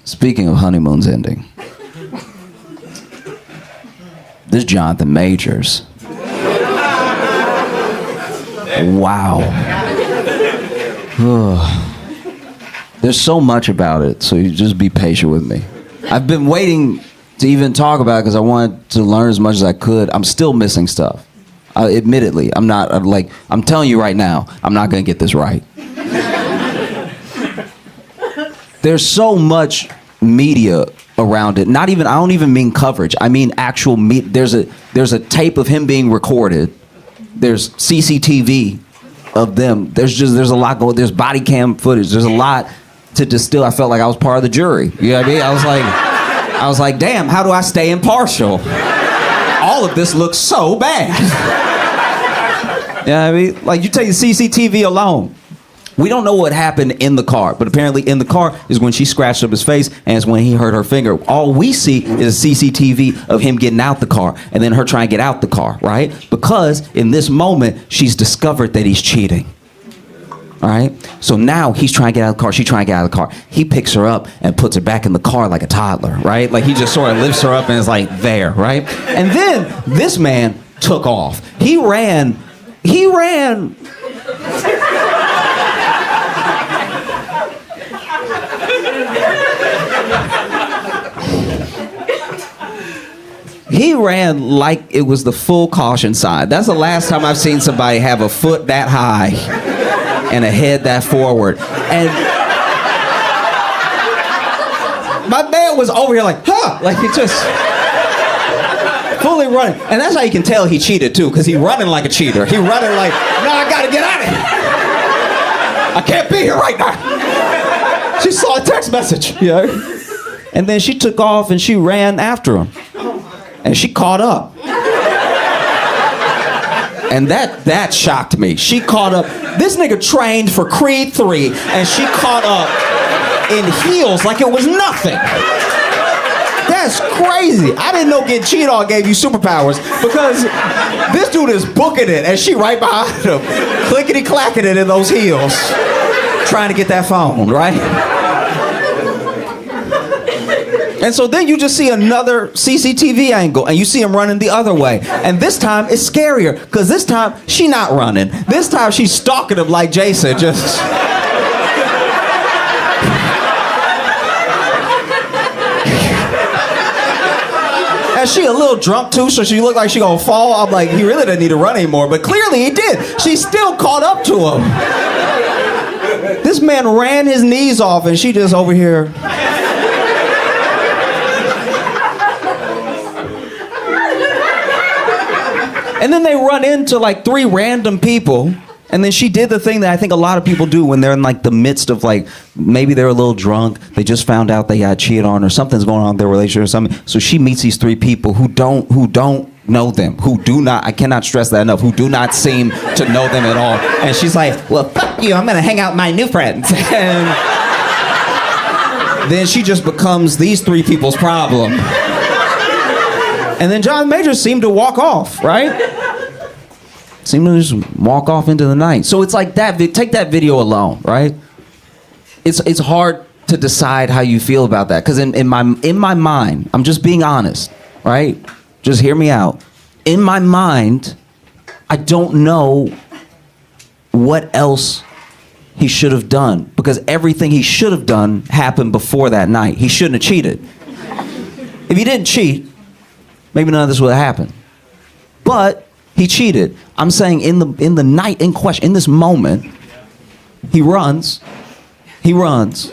Speaking of honeymoons ending, this Jonathan Majors. Wow. There's so much about it, so you just be patient with me. I've been waiting to even talk about it because I wanted to learn as much as I could. I'm still missing stuff. Admittedly, I'm telling you right now, I'm not going to get this right. There's so much media around it. I don't even mean coverage. I mean actual there's a tape of him being recorded. There's CCTV of them. There's a lot going. There's body cam footage. There's a lot to distill. I felt like I was part of the jury. You know what I mean? I was like, damn, how do I stay impartial? All of this looks so bad. You know what I mean? Like, you take the CCTV alone. We don't know what happened in the car, but apparently in the car is when she scratched up his face and it's when he hurt her finger. All we see is CCTV of him getting out the car and then her trying to get out the car, right? Because in this moment, she's discovered that he's cheating. All right? So now he's trying to get out of the car. She's trying to get out of the car. He picks her up and puts her back in the car like a toddler, right? Like he just sort of lifts her up and is like there, right? And then this man took off. He ran. He ran like it was the full caution sign. That's the last time I've seen somebody have a foot that high and a head that forward. And my man was over here like, huh, like he just fully running. And that's how you can tell he cheated too, because he running like a cheater. He running like, no, I gotta get out of here. I can't be here right now. She saw a text message, you know? And then she took off and she ran after him. And she caught up. And that shocked me. She caught up. This nigga trained for Creed 3 and she caught up in heels like it was nothing. That's crazy. I didn't know getting cheated on gave you superpowers because this dude is booking it and she right behind him, clickety-clacking it in those heels, trying to get that phone, right? And so then you just see another CCTV angle and you see him running the other way. And this time it's scarier because this time she not running. This time she's stalking him like Jason, just... And she a little drunk too, so she looked like she gonna fall. I'm like, he really doesn't need to run anymore, but clearly he did. She still caught up to him. This man ran his knees off and she just over here... And then they run into like 3 random people. And then she did the thing that I think a lot of people do when they're in like the midst of like, maybe they're a little drunk. They just found out they got cheated on or something's going on in their relationship or something. So she meets these 3 people who don't know them, who do not, I cannot stress that enough, who do not seem to know them at all. And she's like, well, fuck you, I'm gonna hang out with my new friends. And then she just becomes these 3 people's problem. And then John Major seemed to walk off, right? Seemed to just walk off into the night. So it's like that, take that video alone, right? It's hard to decide how you feel about that. Because in my mind, I'm just being honest, right? Just hear me out. In my mind, I don't know what else he should have done. Because everything he should have done happened before that night. He shouldn't have cheated. If he didn't cheat, maybe none of this would have happened. But he cheated. I'm saying in the night in question, in this moment, he runs. He runs.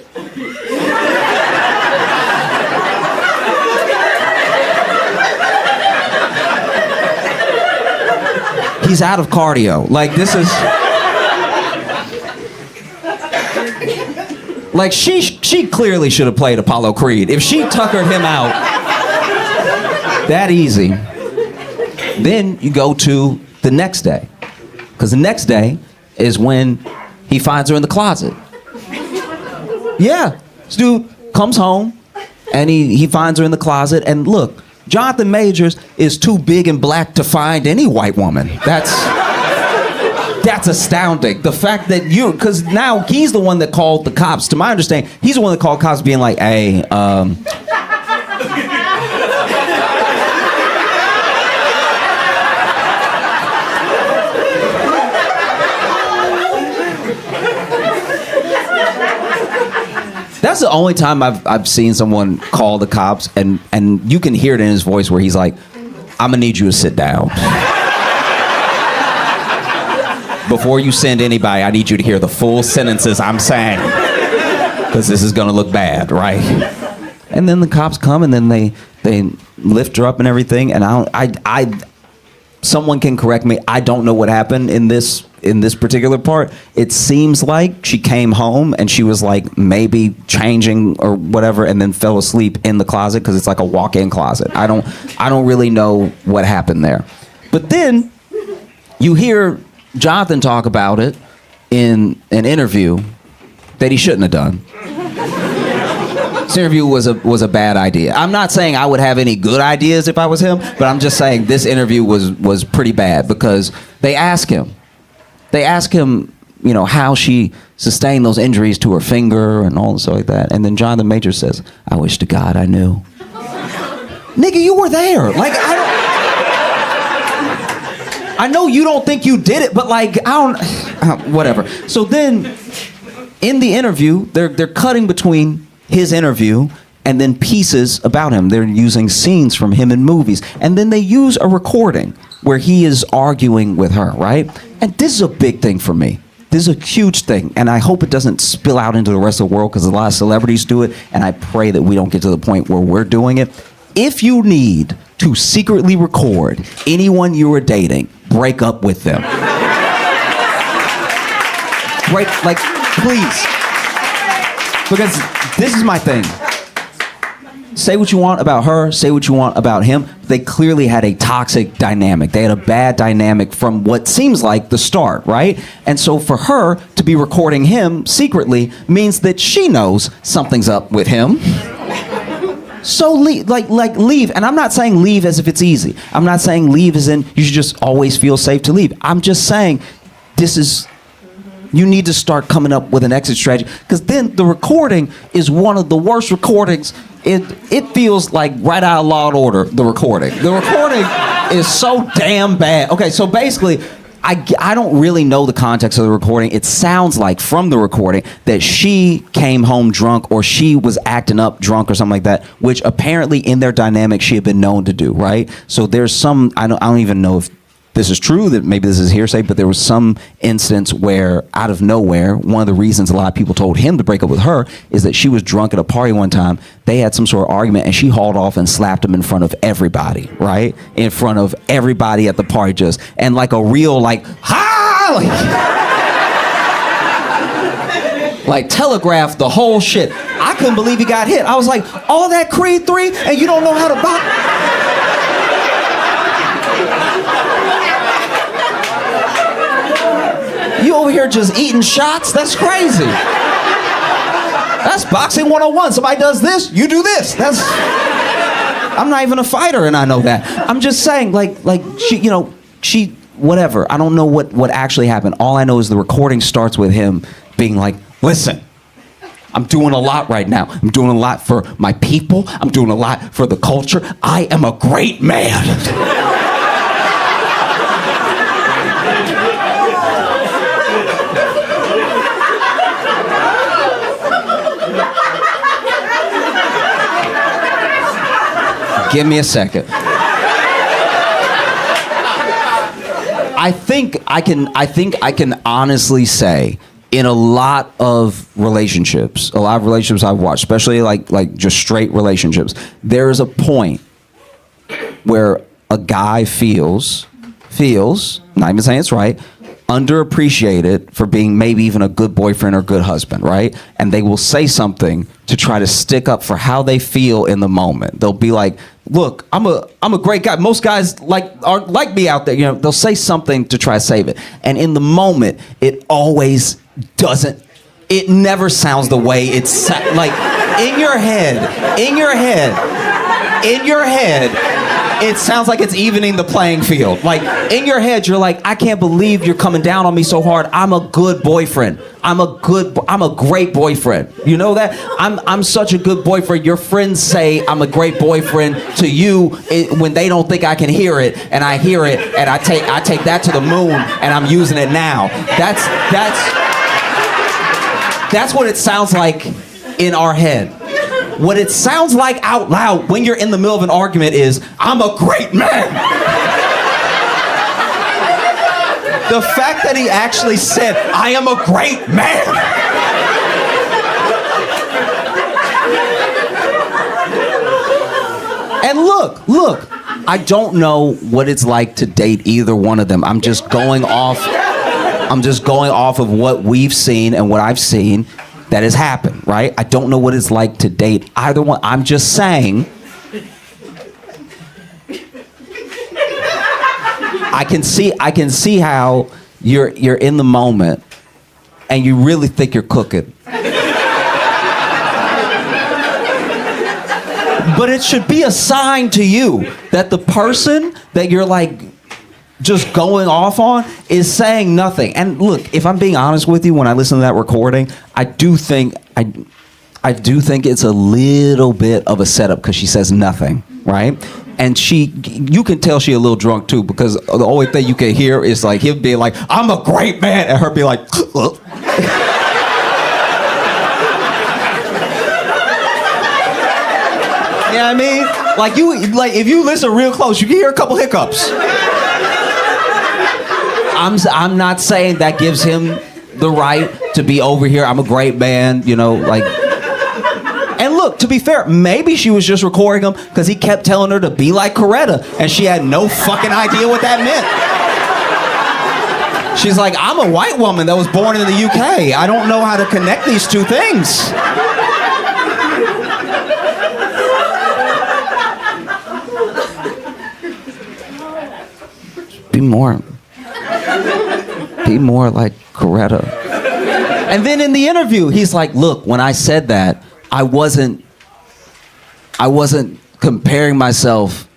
He's out of cardio. Like this is... Like she clearly should have played Apollo Creed. If she tuckered him out that easy, then you go to the next day. Because the next day is when he finds her in the closet. Yeah, this dude comes home and he finds her in the closet. And look, Jonathan Majors is too big and black to find any white woman. That's that's astounding. The fact that because now he's the one that called the cops. To my understanding, he's the one that called cops being like, hey, that's the only time I've seen someone call the cops, and you can hear it in his voice where he's like, I'm gonna need you to sit down. Before you send anybody, I need you to hear the full sentences I'm saying, because this is gonna look bad, right? And then the cops come, and then they lift her up and everything, and I someone can correct me. I don't know what happened in this particular part. It seems like she came home and she was like maybe changing or whatever, and then fell asleep in the closet because it's like a walk-in closet. I don't really know what happened there. But then you hear Jonathan talk about it in an interview that he shouldn't have done. This interview was a bad idea. I'm not saying I would have any good ideas if I was him, but I'm just saying this interview was pretty bad because they ask him, you know, how she sustained those injuries to her finger and all stuff like that. And then Jonathan Majors says, I wish to God I knew. Nigga, you were there. Like, I know you don't think you did it, but like, whatever. So then in the interview, they're cutting between his interview and then pieces about him. They're using scenes from him in movies. And then they use a recording where he is arguing with her, right? And this is a big thing for me. This is a huge thing. And I hope it doesn't spill out into the rest of the world because a lot of celebrities do it. And I pray that we don't get to the point where we're doing it. If you need to secretly record anyone you are dating, break up with them. Right? Like, please. Because this is my thing. Say what you want about her, say what you want about him. They clearly had a toxic dynamic. They had a bad dynamic from what seems like the start, right? And so for her to be recording him secretly means that she knows something's up with him. So leave, leave. And I'm not saying leave as if it's easy. I'm not saying leave as in you should just always feel safe to leave. I'm just saying you need to start coming up with an exit strategy, because then the recording is one of the worst recordings. It feels like right out of Law and Order, the recording. The recording is so damn bad. Okay, so basically, I don't really know the context of the recording. It sounds like from the recording that she came home drunk or she was acting up drunk or something like that, which apparently in their dynamic she had been known to do, right? So there's some, I don't even know if this is true, that maybe this is hearsay, but there was some instance where out of nowhere, one of the reasons a lot of people told him to break up with her is that she was drunk at a party one time. They had some sort of argument and she hauled off and slapped him in front of everybody, right? In front of everybody at the party, just, and like a real like, like telegraphed the whole shit. I couldn't believe he got hit. I was like, all that Creed 3 and you don't know how to box? You over here just eating shots? That's crazy. That's boxing 101. Somebody does this, you do this. I'm not even a fighter and I know that. I'm just saying, like she, whatever. I don't know what actually happened. All I know is the recording starts with him being like, listen, I'm doing a lot right now. I'm doing a lot for my people. I'm doing a lot for the culture. I am a great man. Give me a second. I think I can honestly say in a lot of relationships I've watched, especially like just straight relationships, there's a point where a guy feels, not even saying it's right, underappreciated for being maybe even a good boyfriend or good husband, right? And they will say something to try to stick up for how they feel in the moment. They'll be like, look, I'm a great guy. Most guys aren't like me out there. You know, they'll say something to try to save it. And in the moment, it always doesn't. It never sounds the way it's like in your head. it sounds like it's evening the playing field. Like, in your head, you're like, I can't believe you're coming down on me so hard. I'm a good boyfriend. I'm a great boyfriend. You know that? I'm such a good boyfriend. Your friends say I'm a great boyfriend to you when they don't think I can hear it, and I hear it, and I take that to the moon, and I'm using it now. That's what it sounds like in our head. What it sounds like out loud when you're in the middle of an argument is, I'm a great man. The fact that he actually said, I am a great man. And look, I don't know what it's like to date either one of them. I'm just going off of what we've seen and what I've seen that has happened, right? I don't know what it's like to date either one. I'm just saying, I can see how you're in the moment and you really think you're cooking. But it should be a sign to you that the person that you're like just going off on is saying nothing. And look, if I'm being honest with you, when I listen to that recording, I do think it's a little bit of a setup because she says nothing, right? And you can tell she a little drunk too, because the only thing you can hear is like him being like, I'm a great man, and her be like, ugh. You know what I mean? Like if you listen real close, you can hear a couple hiccups. I'm not saying that gives him the right to be over here. I'm a great man, you know, like. And look, to be fair, maybe she was just recording him because he kept telling her to be like Coretta, and she had no fucking idea what that meant. She's like, I'm a white woman that was born in the UK. I don't know how to connect these two things. Be more like Coretta. And then in the interview, he's like, look, when I said that, I wasn't comparing myself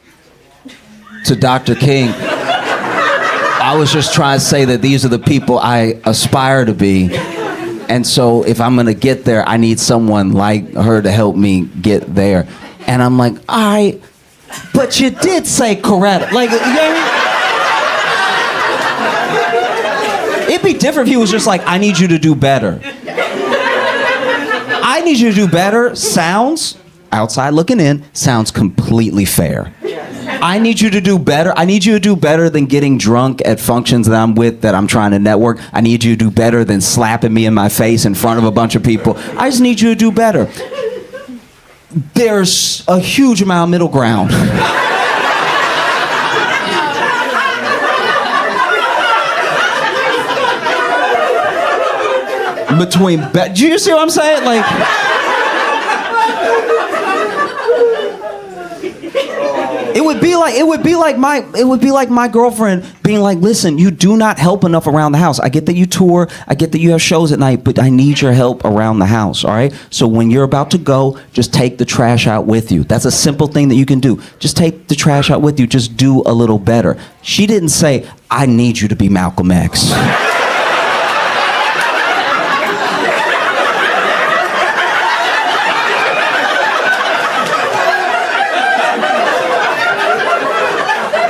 to Dr. King. I was just trying to say that these are the people I aspire to be. And so if I'm gonna get there, I need someone like her to help me get there. And I'm like, all right, but you did say Coretta. Like, you know what I mean? It'd be different if he was just like, I need you to do better. I need you to do better sounds, outside looking in, sounds completely fair. I need you to do better. I need you to do better than getting drunk at functions that I'm with that I'm trying to network. I need you to do better than slapping me in my face in front of a bunch of people. I just need you to do better. There's a huge amount of middle ground. Between do you see what I'm saying? Like, it would be like my girlfriend being like, listen, you do not help enough around the house. I get that you tour, I get that you have shows at night, but I need your help around the house, all right? So when you're about to go, just take the trash out with you. That's a simple thing that you can do. Just take the trash out with you. Just do a little better. She didn't say, I need you to be Malcolm X.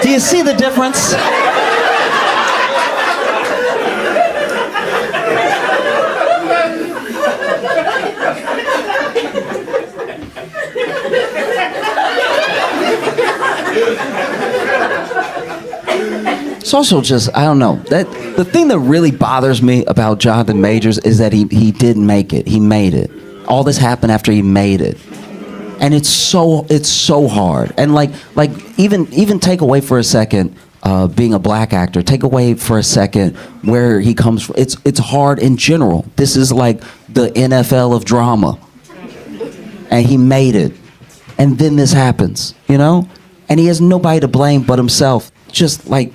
Do you see the difference? It's also just, I don't know, that the thing that really bothers me about Jonathan Majors is that he didn't make it. He made it. All this happened after he made it. And it's so hard. And like even take away for a second being a black actor. Take away for a second where he comes from. It's hard in general. This is like the NFL of drama. And he made it. And then this happens, you know? And he has nobody to blame but himself. Just like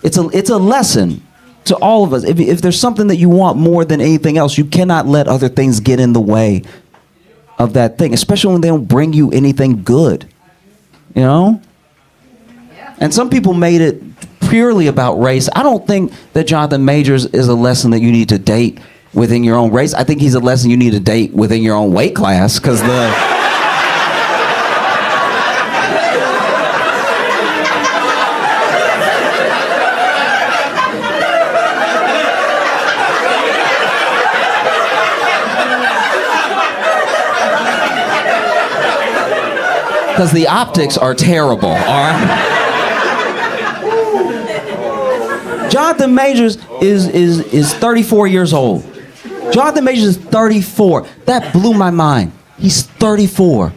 it's a lesson to all of us. If there's something that you want more than anything else, you cannot let other things get in the way of that thing, especially when they don't bring you anything good, you know? And some people made it purely about race. I don't think that Jonathan Majors is a lesson that you need to date within your own race. I think he's a lesson you need to date within your own weight class, because the optics are terrible, all right? Jonathan Majors is 34 years old. Jonathan Majors is 34. That blew my mind. He's 34.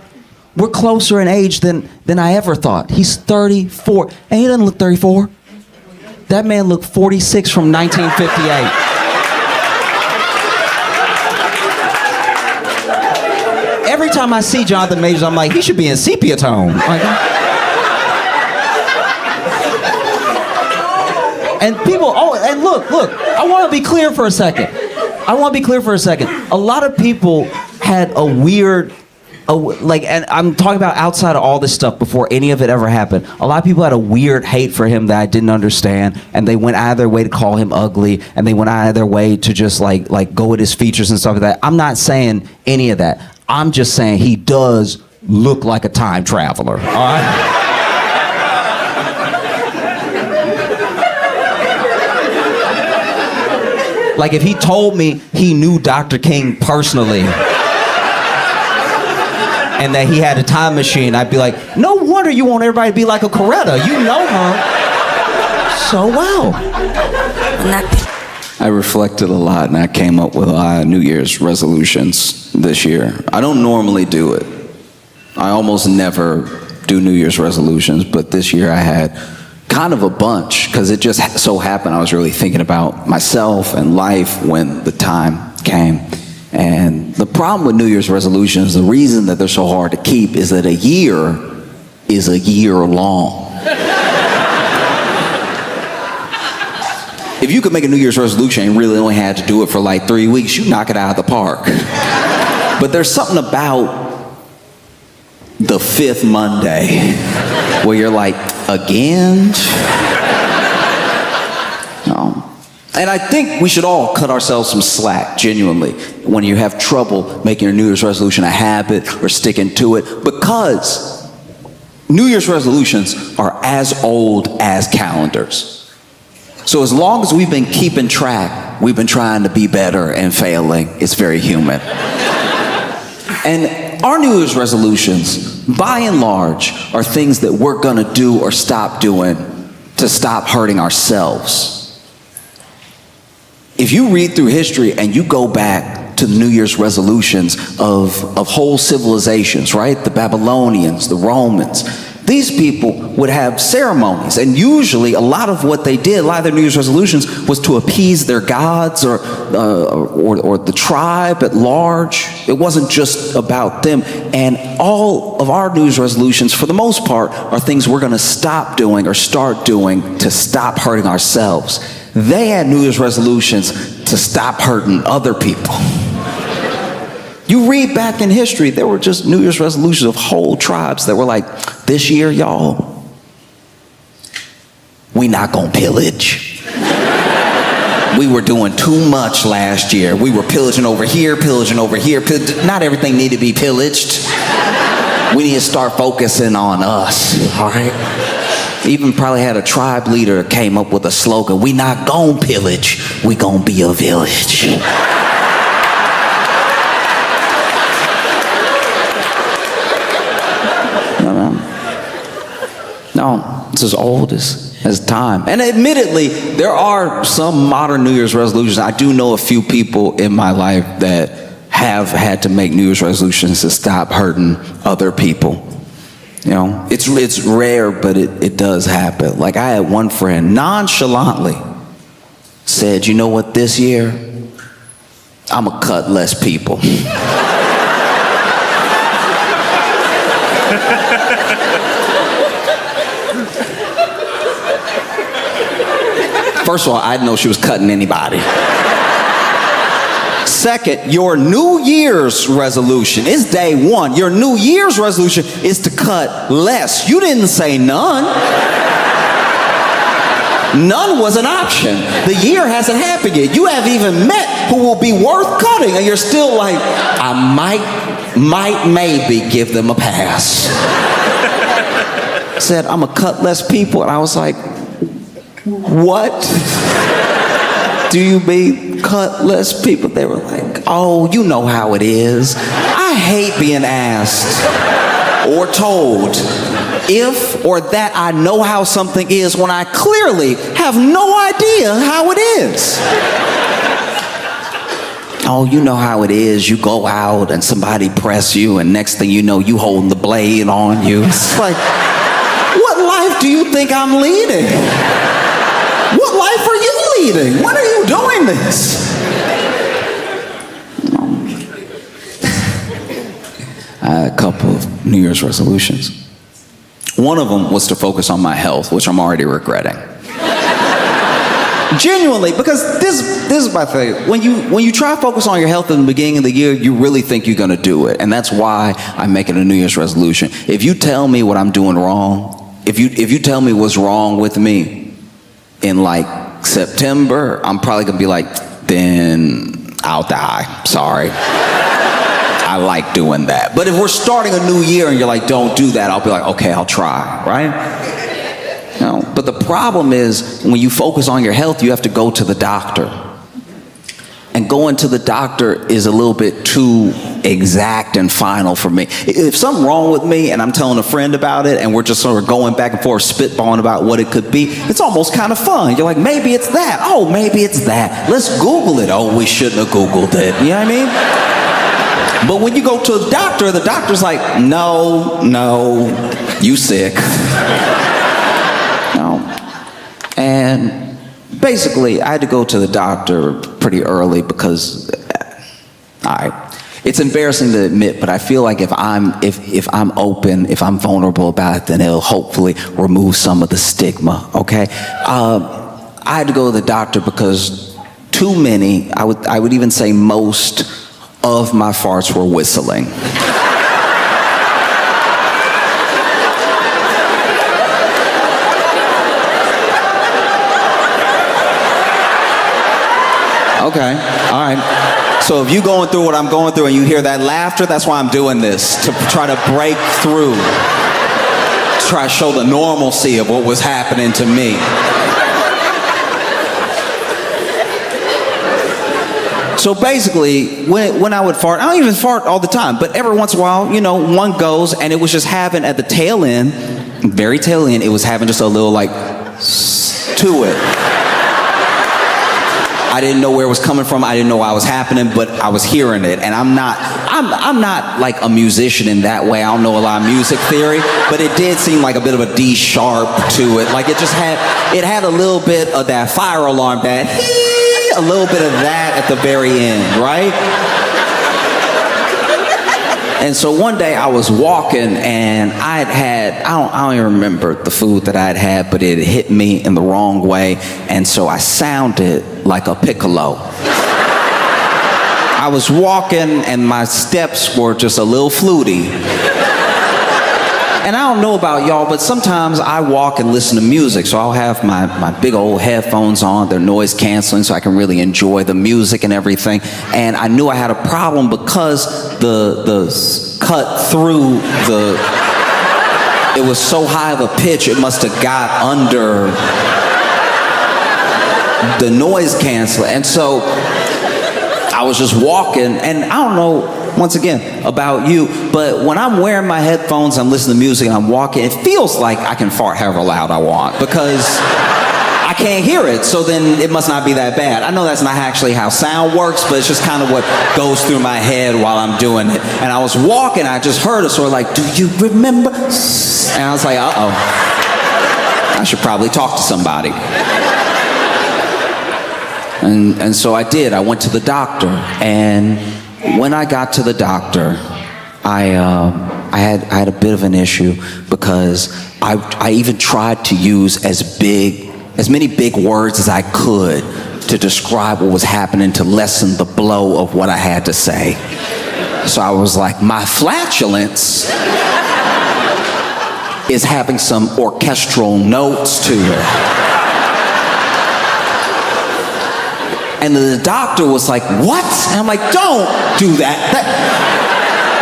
We're closer in age than I ever thought. He's 34. And he doesn't look 34. That man looked 46 from 1958. Every time I see Jonathan Majors, I'm like, he should be in sepia tone. And people, and look, I want to be clear for a second. A lot of people had a weird, and I'm talking about outside of all this stuff before any of it ever happened. A lot of people had a weird hate for him that I didn't understand, and they went out of their way to call him ugly, and they went out of their way to just like go with his features and stuff like that. I'm not saying any of that. I'm just saying he does look like a time traveler, all right? Like if he told me he knew Dr. King personally and that he had a time machine, I'd be like, no wonder you want everybody to be like a Coretta. You know her so well. I reflected a lot and I came up with a lot of New Year's resolutions this year. I don't normally do it. I almost never do New Year's resolutions, but this year I had kind of a bunch, because it just so happened I was really thinking about myself and life when the time came. And the problem with New Year's resolutions, the reason that they're so hard to keep, is that a year is a year long. If you could make a New Year's resolution and really only had to do it for like 3 weeks, you'd knock it out of the park. But there's something about the fifth Monday where you're like, again? No. And I think we should all cut ourselves some slack, genuinely, when you have trouble making your New Year's resolution a habit or sticking to it, because New Year's resolutions are as old as calendars. So as long as we've been keeping track, we've been trying to be better and failing. It's very human. And our New Year's resolutions, by and large, are things that we're gonna do or stop doing to stop hurting ourselves. If you read through history and you go back to the New Year's resolutions of whole civilizations, right? The Babylonians, the Romans, these people would have ceremonies, and usually a lot of what they did, a lot of their New Year's resolutions, was to appease their gods or the tribe at large. It wasn't just about them. And all of our New Year's resolutions, for the most part, are things we're going to stop doing or start doing to stop hurting ourselves. They had New Year's resolutions to stop hurting other people. You read back in history, there were just New Year's resolutions of whole tribes that were like, this year, y'all, we not gonna pillage. We were doing too much last year. We were pillaging over here. Not everything needed to be pillaged. We need to start focusing on us, all right? Even probably had a tribe leader that came up with a slogan, we not gonna pillage, we gonna be a village. No, it's as old as time. And admittedly, there are some modern New Year's resolutions. I do know a few people in my life that have had to make New Year's resolutions to stop hurting other people. You know, it's rare, but it does happen. Like I had one friend nonchalantly said, you know what, this year, I'm gonna cut less people. First of all, I didn't know she was cutting anybody. Second, your New Year's resolution is day one. Your New Year's resolution is to cut less. You didn't say none. None was an option. The year hasn't happened yet. You haven't even met who will be worth cutting, and you're still like, I might, maybe give them a pass. Said, I'm gonna cut less people, and I was like, what do you mean cut less people? They were like, oh, you know how it is. I hate being asked or told if or that I know how something is when I clearly have no idea how it is. Oh, you know how it is. You go out and somebody press you, and next thing you know, you holding the blade on you. It's like, what life do you think I'm leading? What life are you leading? When are you doing this? I had a couple of New Year's resolutions. One of them was to focus on my health, which I'm already regretting. Genuinely, because this is my thing. When you try to focus on your health in the beginning of the year, you really think you're going to do it. And that's why I'm making a New Year's resolution. If you tell me what I'm doing wrong, if you tell me what's wrong with me in like September, I'm probably going to be like, then I'll die. Sorry. I like doing that. But if we're starting a new year and you're like, don't do that, I'll be like, okay, I'll try, right? No. But the problem is when you focus on your health, you have to go to the doctor. And going to the doctor is a little bit too exact and final for me. If something's wrong with me and I'm telling a friend about it and we're just sort of going back and forth spitballing about what it could be, it's almost kind of fun. You're like, maybe it's that. Oh, maybe it's that. Let's Google it. Oh, we shouldn't have Googled it. You know what I mean? But when you go to the doctor's like, no, you sick. No. And basically, I had to go to the doctor pretty early because, it's embarrassing to admit, but I feel like if I'm open, if I'm vulnerable about it, then it'll hopefully remove some of the stigma, okay? I had to go to the doctor because too many, I would even say most, of my farts were whistling. Okay, all right. So if you're going through what I'm going through and you hear that laughter, that's why I'm doing this, to try to break through, to try to show the normalcy of what was happening to me. So basically, when I would fart, I don't even fart all the time, but every once in a while, you know, one goes, and it was just having at the tail end, very tail end, it was having just a little like to it. I didn't know where it was coming from. I didn't know why it was happening, but I was hearing it. And I'm not like a musician in that way. I don't know a lot of music theory, but it did seem like a bit of a D sharp to it. Like it had a little bit of that fire alarm, a little bit of that at the very end, right? And so one day I was walking and I don't even remember the food that I had, but it hit me in the wrong way. And so I sounded like a piccolo. I was walking and my steps were just a little fluty. And I don't know about y'all, but sometimes I walk and listen to music. So I'll have my big old headphones on. They're noise canceling, so I can really enjoy the music and everything. And I knew I had a problem because the cut through it was so high of a pitch, it must have got under the noise canceler. And so I was just walking, and I don't know, once again, about you, but when I'm wearing my headphones, I'm listening to music, and I'm walking, it feels like I can fart however loud I want, because I can't hear it, so then it must not be that bad. I know that's not actually how sound works, but it's just kind of what goes through my head while I'm doing it. And I was walking, I just heard it, sort of like, do you remember? And I was like, uh-oh, I should probably talk to somebody. And so I did. I went to the doctor, and when I got to the doctor, I had a bit of an issue because I even tried to use as many big words as I could to describe what was happening to lessen the blow of what I had to say. So I was like, my flatulence is having some orchestral notes to it. And the doctor was like, what? And I'm like, don't do that.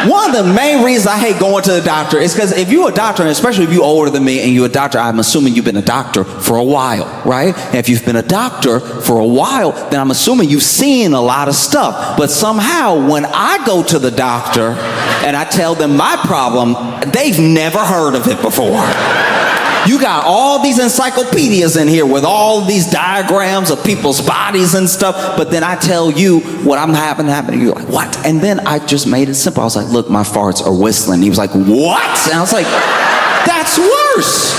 One of the main reasons I hate going to the doctor is because if you're a doctor, and especially if you're older than me and you're a doctor, I'm assuming you've been a doctor for a while, right? And if you've been a doctor for a while, then I'm assuming you've seen a lot of stuff. But somehow when I go to the doctor and I tell them my problem, they've never heard of it before. You got all these encyclopedias in here with all these diagrams of people's bodies and stuff, but then I tell you what I'm happening, you're like, what? And then I just made it simple. I was like, look, my farts are whistling. He was like, what? And I was like, that's worse.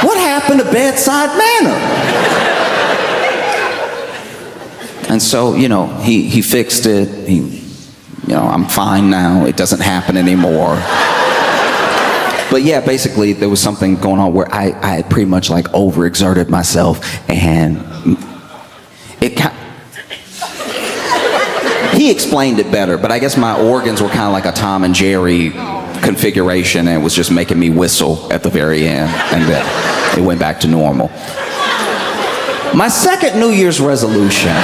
What happened to bedside manner? And so, he fixed it. I'm fine now. It doesn't happen anymore. But yeah, basically there was something going on where I had pretty much like overexerted myself, and he explained it better, but I guess my organs were kind of like a Tom and Jerry configuration, and it was just making me whistle at the very end, and then it went back to normal. My second New Year's resolution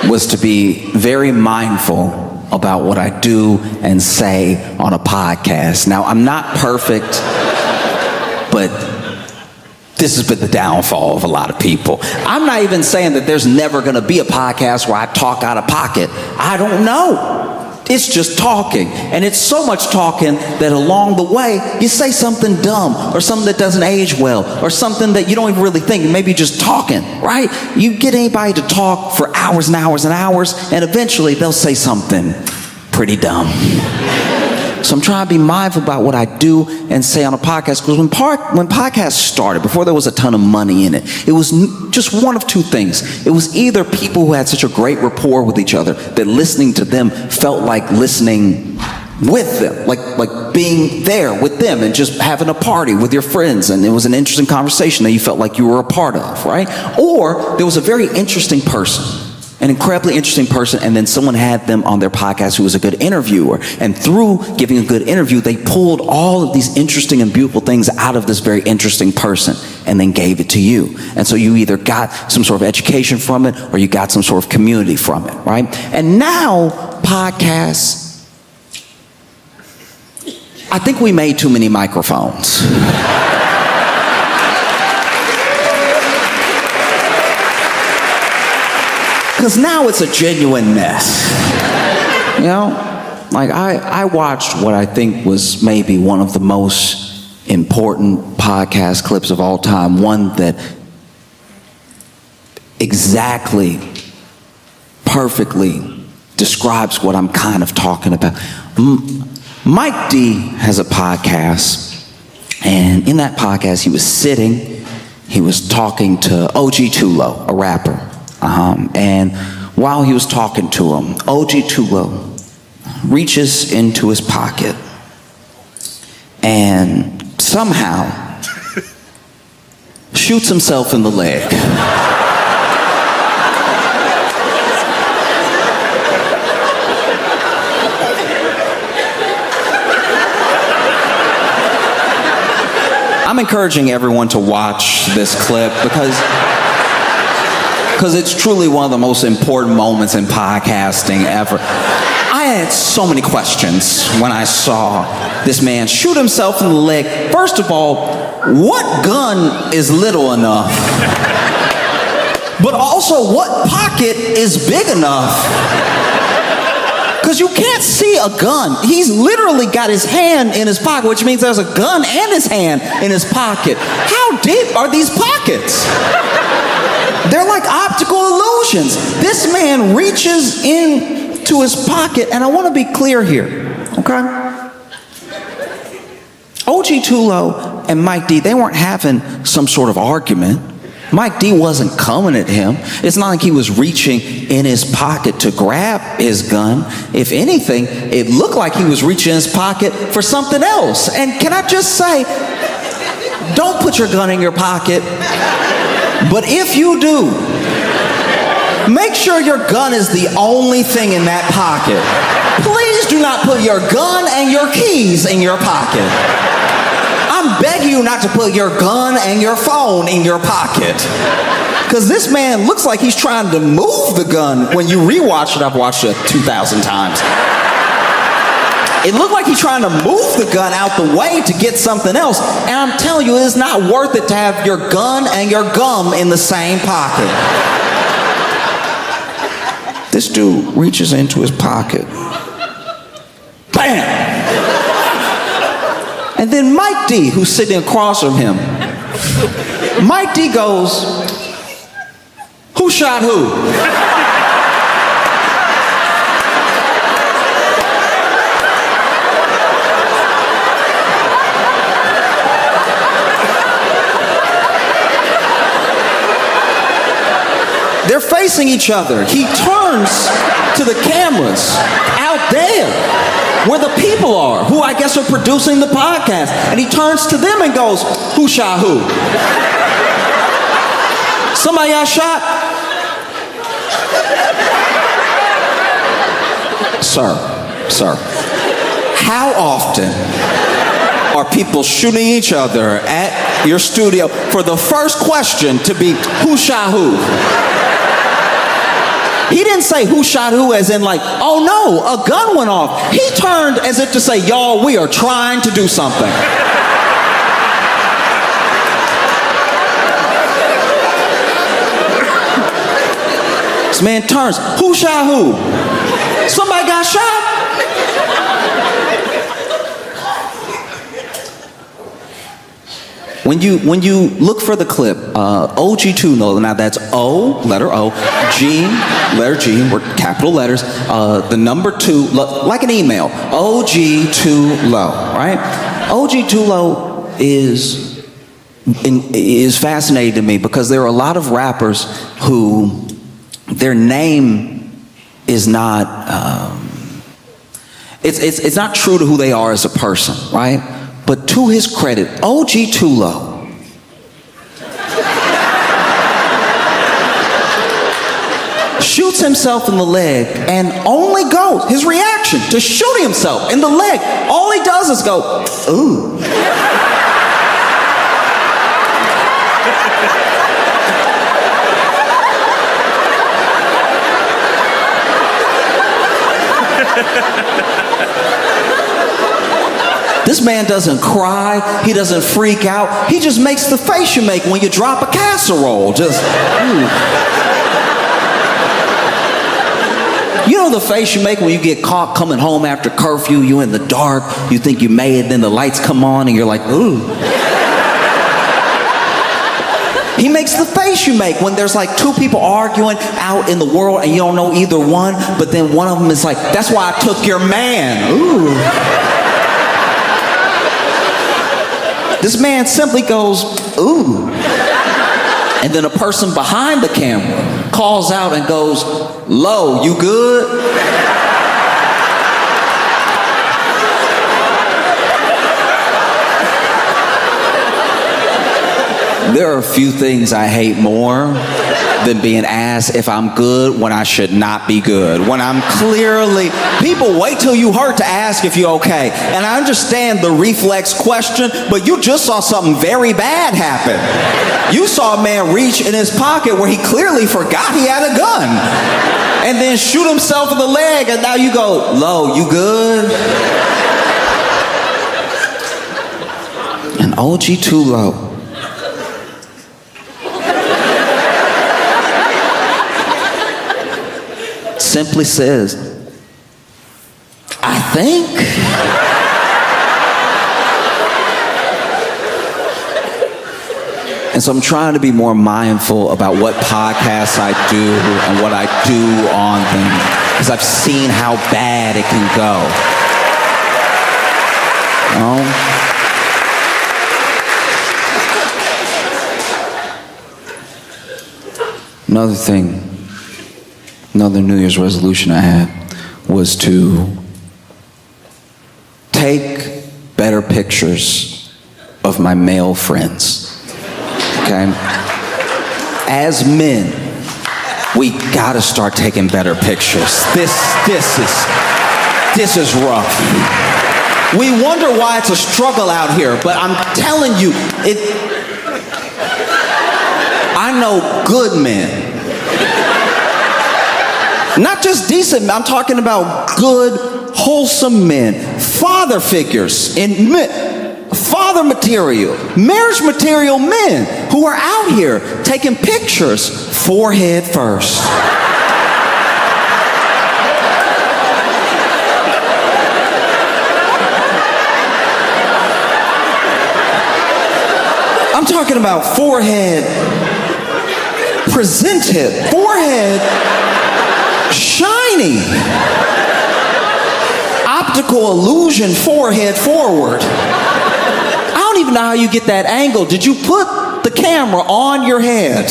was to be very mindful about what I do and say on a podcast. Now, I'm not perfect, but this has been the downfall of a lot of people. I'm not even saying that there's never going to be a podcast where I talk out of pocket. I don't know. It's just talking. And it's so much talking that along the way, you say something dumb or something that doesn't age well or something that you don't even really think. Maybe you're just talking, right? You get anybody to talk for hours and hours and hours, and eventually they'll say something pretty dumb. So I'm trying to be mindful about what I do and say on a podcast, because when podcasts started, before there was a ton of money in it, it was just one of two things. It was either people who had such a great rapport with each other that listening to them felt like listening with them, like being there with them and just having a party with your friends, and it was an interesting conversation that you felt like you were a part of, right? Or there was a very interesting person, an incredibly interesting person, and then someone had them on their podcast who was a good interviewer, and through giving a good interview, they pulled all of these interesting and beautiful things out of this very interesting person and then gave it to you. And so you either got some sort of education from it or you got some sort of community from it, right? And now podcasts, I think we made too many microphones. Because now it's a genuine mess. Like I watched what I think was maybe one of the most important podcast clips of all time, one that exactly, perfectly describes what I'm kind of talking about. Mike D has a podcast, and in that podcast he was talking to OG Tulo, a rapper. And while he was talking to him, OG Tulo reaches into his pocket and somehow shoots himself in the leg. I'm encouraging everyone to watch this clip because it's truly one of the most important moments in podcasting ever. I had so many questions when I saw this man shoot himself in the leg. First of all, what gun is little enough? But also, what pocket is big enough? Because you can't see a gun. He's literally got his hand in his pocket, which means there's a gun and his hand in his pocket. How deep are these pockets? They're like optical illusions. This man reaches into his pocket, and I want to be clear here, okay? OG Tulo and Mike D, they weren't having some sort of argument. Mike D wasn't coming at him. It's not like he was reaching in his pocket to grab his gun. If anything, it looked like he was reaching in his pocket for something else. And can I just say, don't put your gun in your pocket. But if you do, make sure your gun is the only thing in that pocket. Please do not put your gun and your keys in your pocket. I'm I'm begging you not to put your gun and your phone in your pocket. Because this man looks like he's trying to move the gun. When you rewatch it, I've watched it 2,000 times. It looked like he's trying to move the gun out the way to get something else. And I'm telling you, it's not worth it to have your gun and your gum in the same pocket. This dude reaches into his pocket. Bam! And then Mike D, who's sitting across from him, Mike D goes, "Who shot who?" They're facing each other. He turns to the cameras out there where the people are, who I guess are producing the podcast. And he turns to them and goes, "Who shot who?" Somebody got shot? Sir, how often are people shooting each other at your studio for the first question to be, "Who shot who?" He didn't say who shot who as in like, "Oh no, a gun went off." He turned as if to say, "Y'all, we are trying to do something." This man turns, "Who shot who?" Somebody got shot? When you look for the clip, OG2Low, now that's O, letter O, G, letter G, we're capital letters, the number 2, like an email, OG2Low, right? OG2Low is fascinating to me because there are a lot of rappers who their name is not, it's not true to who they are as a person, right? But to his credit, OG2Low shoots himself in the leg and only goes, his reaction to shooting himself in the leg, all he does is go, "Ooh." This man doesn't cry, he doesn't freak out, he just makes the face you make when you drop a casserole, just, ooh. You know the face you make when you get caught coming home after curfew, you in the dark, you think you made it, then the lights come on and you're like, ooh. He makes the face you make when there's like two people arguing out in the world and you don't know either one, but then one of them is like, "That's why I took your man." Ooh. This man simply goes, "Ooh." And then a person behind the camera calls out and goes, "Low, you good?" There are a few things I hate more than being asked if I'm good when I should not be good. When I'm clearly, people wait till you hurt to ask if you're okay. And I understand the reflex question, but you just saw something very bad happen. You saw a man reach in his pocket where he clearly forgot he had a gun. And then shoot himself in the leg, and now you go, "Low, you good?" And OG2Low simply says, "I think." And so I'm trying to be more mindful about what podcasts I do and what I do on them, because I've seen how bad it can go. Another thing, another New Year's resolution I had was to take better pictures of my male friends. Okay? As men, we gotta start taking better pictures. This is rough. We wonder why it's a struggle out here, but I'm telling you, I know good men. Not just decent men, I'm talking about good, wholesome men. Father figures, father material, marriage material men who are out here taking pictures forehead first. I'm talking about forehead presented, forehead shiny, optical illusion, forehead forward. I don't even know how you get that angle. Did you put the camera on your head?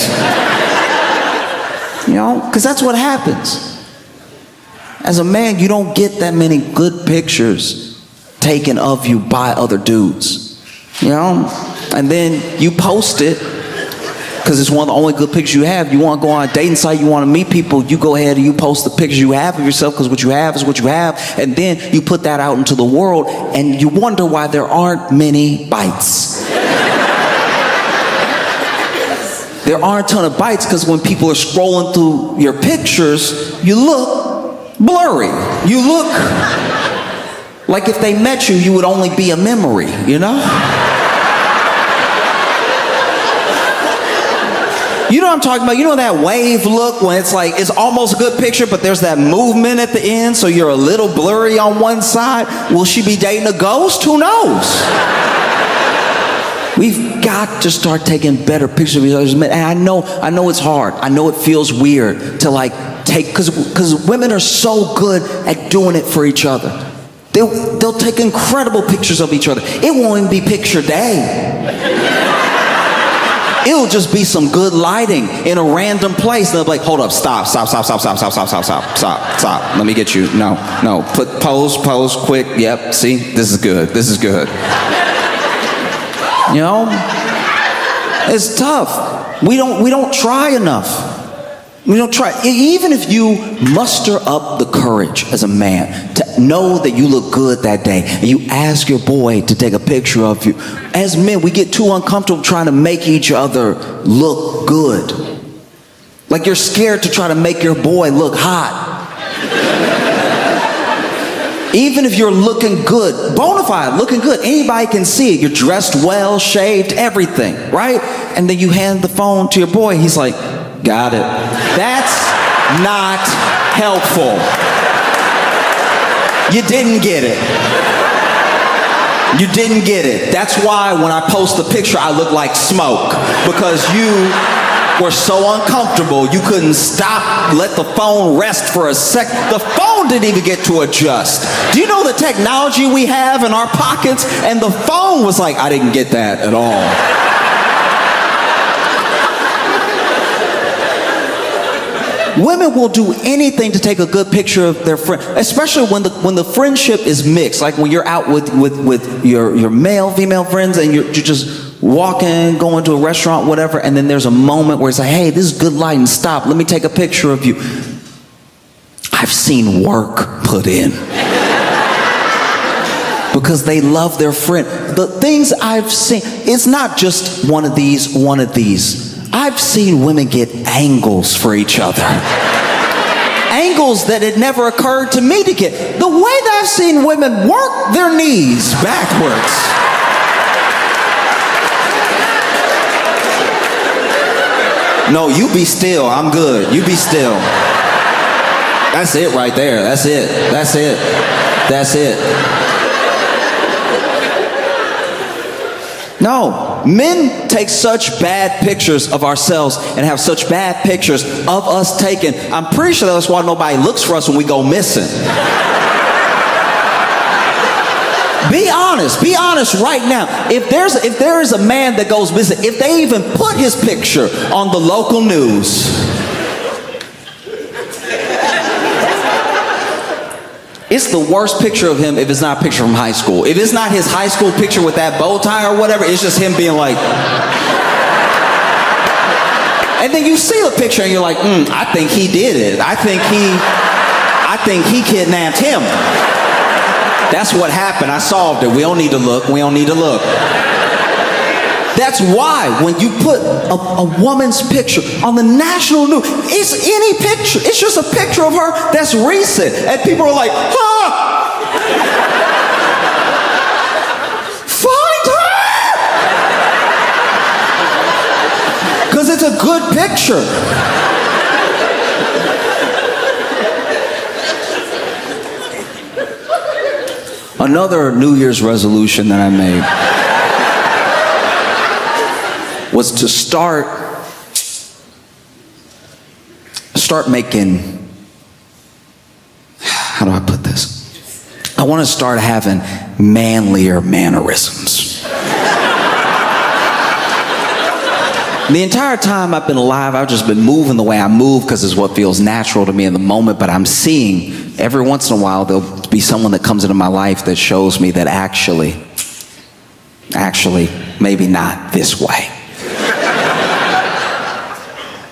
You know, because that's what happens. As a man, you don't get that many good pictures taken of you by other dudes. You know? And then you post it because it's one of the only good pictures you have. You want to go on a dating site, you want to meet people, you go ahead and you post the pictures you have of yourself because what you have is what you have. And then you put that out into the world and you wonder why there aren't many bites. There aren't a ton of bites because when people are scrolling through your pictures, you look blurry. You look like if they met you, you would only be a memory, you know? You know what I'm talking about? You know that wave look when it's like, it's almost a good picture, but there's that movement at the end, so you're a little blurry on one side. Will she be dating a ghost? Who knows? We've got to start taking better pictures of each other. And I know it's hard. I know it feels weird to like take, because women are so good at doing it for each other. They'll take incredible pictures of each other. It won't even be picture day. It'll just be some good lighting in a random place. They'll be like, hold up, stop. Let me get you. No. Pose, quick. Yep, see, this is good. You know? It's tough. We don't try enough. We don't try. Even if you muster up the courage as a man to know that you look good that day, and you ask your boy to take a picture of you, as men, we get too uncomfortable trying to make each other look good. Like you're scared to try to make your boy look hot. Even if you're looking good, bona fide, looking good, anybody can see it. You're dressed well, shaved, everything, right? And then you hand the phone to your boy, he's like, got it. That's not helpful. You didn't get it. You didn't get it. That's why when I post the picture, I look like smoke. Because you were so uncomfortable, you couldn't stop, let the phone rest for a sec. The phone didn't even get to adjust. Do you know the technology we have in our pockets? And the phone was like, I didn't get that at all. Women will do anything to take a good picture of their friend, especially when the friendship is mixed. Like when you're out with your male, female friends, and you're just walking, going to a restaurant, whatever, and then there's a moment where it's like, hey, this is good lighting, stop, let me take a picture of you. I've seen work put in. Because they love their friend. The things I've seen, it's not just one of these. I've seen women get angles for each other. Angles that had never occurred to me to get. The way that I've seen women work their knees backwards. No, you be still. I'm good. You be still. That's it right there. That's it. No, men take such bad pictures of ourselves and have such bad pictures of us taken. I'm pretty sure that's why nobody looks for us when we go missing. Be honest right now. If there is a man that goes missing, if they even put his picture on the local news, it's the worst picture of him if it's not a picture from high school. If it's not his high school picture with that bow tie or whatever, it's just him being like... And then you see the picture and you're like, I think he did it. I think he kidnapped him. That's what happened. I solved it. We don't need to look. We don't need to look. That's why when you put a woman's picture on the national news, it's any picture. It's just a picture of her that's recent. And people are like, huh? Find her! Because it's a good picture. Another New Year's resolution that I made was to start making, how do I put this? I want to start having manlier mannerisms. The entire time I've been alive, I've just been moving the way I move because it's what feels natural to me in the moment, but I'm seeing every once in a while there'll be someone that comes into my life that shows me that actually, maybe not this way.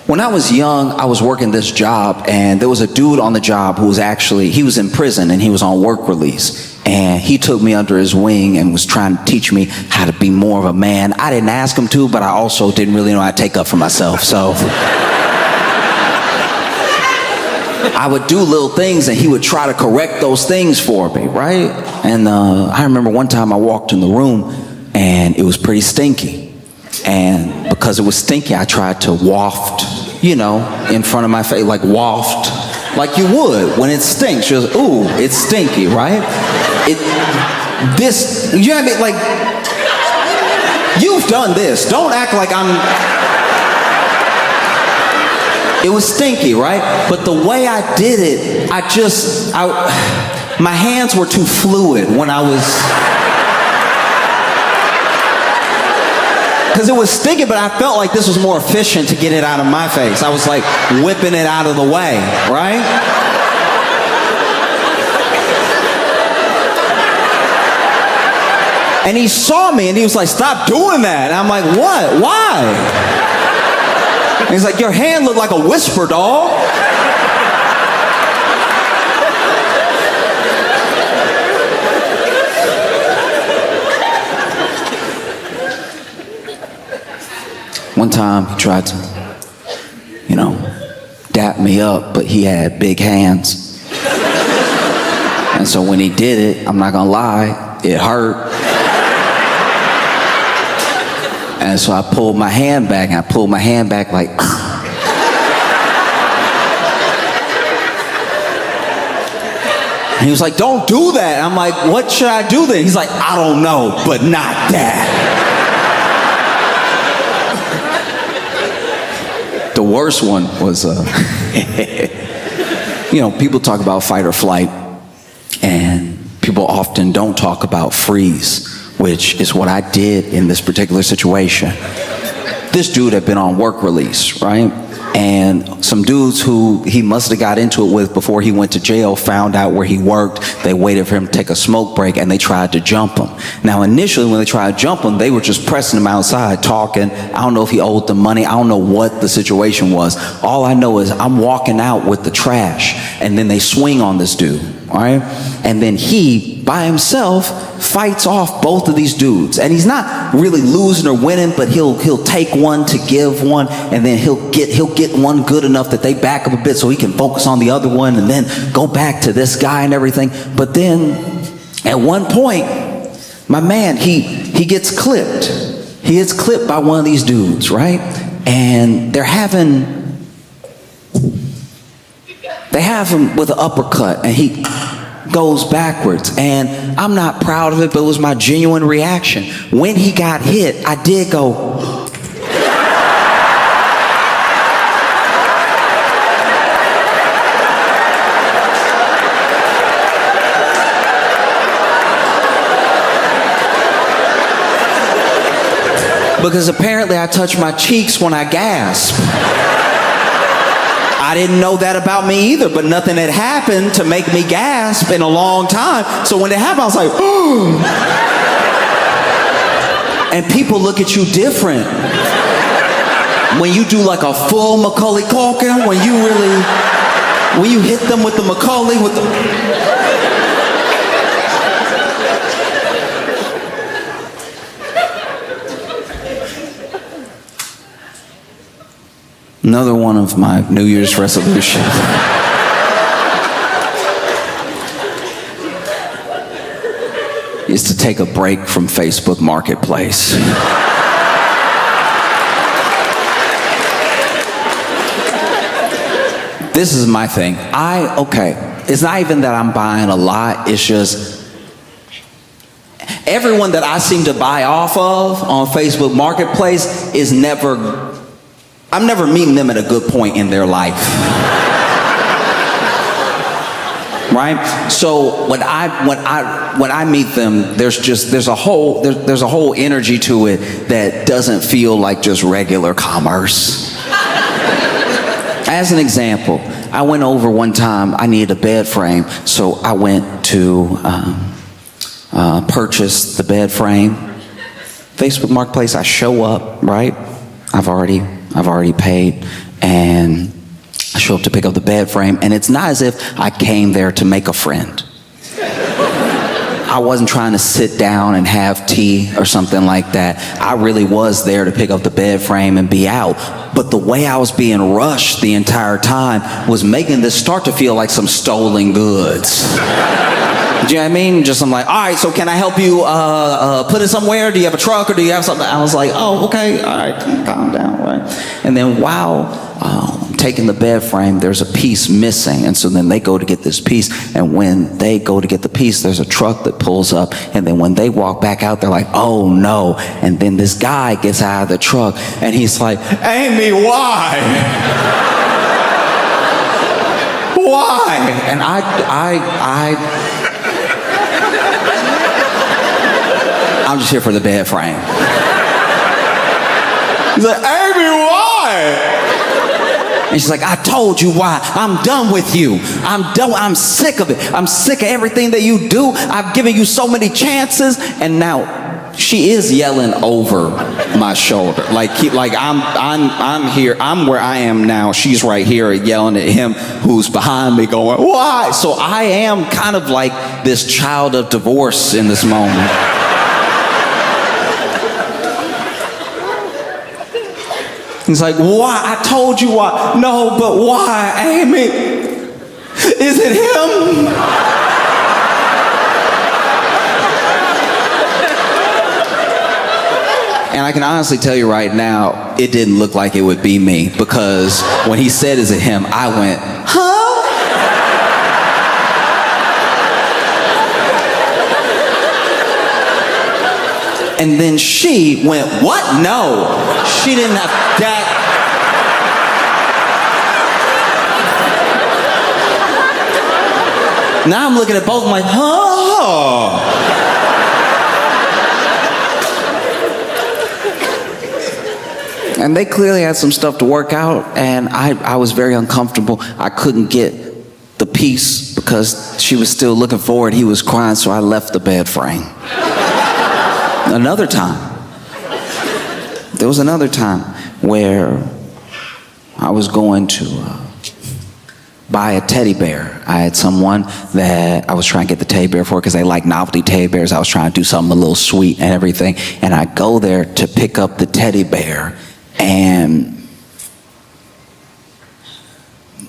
When I was young, I was working this job, and there was a dude on the job who was he was in prison and he was on work release. And he took me under his wing and was trying to teach me how to be more of a man. I didn't ask him to, but I also didn't really know how to take up for myself, so. I would do little things and he would try to correct those things for me, right? And I remember one time I walked in the room and it was pretty stinky. And because it was stinky, I tried to waft, in front of my face, like waft, like you would when it stinks. You're like, ooh, it's stinky, right? You know what I mean? Like, you've done this. Don't act like it was stinky, right? But the way I did it, my hands were too fluid when I was, because it was stinky, but I felt like this was more efficient to get it out of my face. I was like whipping it out of the way, right? And he saw me and he was like, stop doing that. And I'm like, what? Why? And he's like, your hand looked like a whisper, dog. One time he tried to, dap me up, but he had big hands. And so when he did it, I'm not gonna lie, it hurt. And so I pulled my hand back, and I pulled my hand back like, and he was like, don't do that. I'm like, what should I do then? He's like, I don't know, but not that. The worst one was, people talk about fight or flight, and people often don't talk about freeze, which is what I did in this particular situation. This dude had been on work release, right? And some dudes who he must have got into it with before he went to jail found out where he worked. They waited for him to take a smoke break and they tried to jump him. Now initially when they tried to jump him, they were just pressing him outside talking. I don't know if he owed them money. I don't know what the situation was. All I know is I'm walking out with the trash and then they swing on this dude, all right? And then he, by himself, fights off both of these dudes. And he's not really losing or winning, but he'll take one to give one, and then he'll get one good enough that they back up a bit so he can focus on the other one and then go back to this guy and everything. But then at one point, my man, he gets clipped. He gets clipped by one of these dudes, right? And they have him with an uppercut, and he goes backwards. And I'm not proud of it, but it was my genuine reaction. When he got hit, I did go. Because apparently I touch my cheeks when I gasp. I didn't know that about me either, but nothing had happened to make me gasp in a long time. So when it happened, I was like, ooh. And people look at you different. When you do like a full Macaulay Culkin, when you hit them with the Macaulay, Another one of my New Year's resolutions is to take a break from Facebook Marketplace. This is my thing. It's not even that I'm buying a lot, it's just everyone that I seem to buy off of on Facebook Marketplace is I'm never meeting them at a good point in their life. Right? So when I meet them, there's a whole energy to it that doesn't feel like just regular commerce. As an example, I went over one time, I needed a bed frame, so I went to purchase the bed frame. Facebook Marketplace, I show up, right? I've already paid, and I show up to pick up the bed frame, and it's not as if I came there to make a friend. I wasn't trying to sit down and have tea or something like that. I really was there to pick up the bed frame and be out. But the way I was being rushed the entire time was making this start to feel like some stolen goods. Do you know what I mean? Just I'm like, all right, so can I help you put it somewhere? Do you have a truck or do you have something? I was like, oh, okay, all right, calm down, right? And then while taking the bed frame, there's a piece missing, and so then they go to get this piece, and when they go to get the piece, there's a truck that pulls up, and then when they walk back out, they're like, oh no, and then this guy gets out of the truck, and he's like, Amy, why? Why? And I'm just here for the bed frame. He's like, Amy, why? And she's like, I told you why. I'm done with you. I'm sick of it. I'm sick of everything that you do. I've given you so many chances. And now she is yelling over my shoulder. Like I'm here. I'm where I am now. She's right here yelling at him who's behind me going, why? So I am kind of like this child of divorce in this moment. He's like, why? I told you why. No, but why, Amy? Is it him? And I can honestly tell you right now, it didn't look like it would be me, because when he said, is it him? I went, huh? And then she went, what? No. She didn't have that. Now I'm looking at both of them like, oh. And they clearly had some stuff to work out, and I was very uncomfortable. I couldn't get the piece because she was still looking forward. He was crying, so I left the bed frame. Another time, there was another time where I was going to buy a teddy bear. I had someone that I was trying to get the teddy bear for because they like novelty teddy bears. I was trying to do something a little sweet and everything. And I go there to pick up the teddy bear, and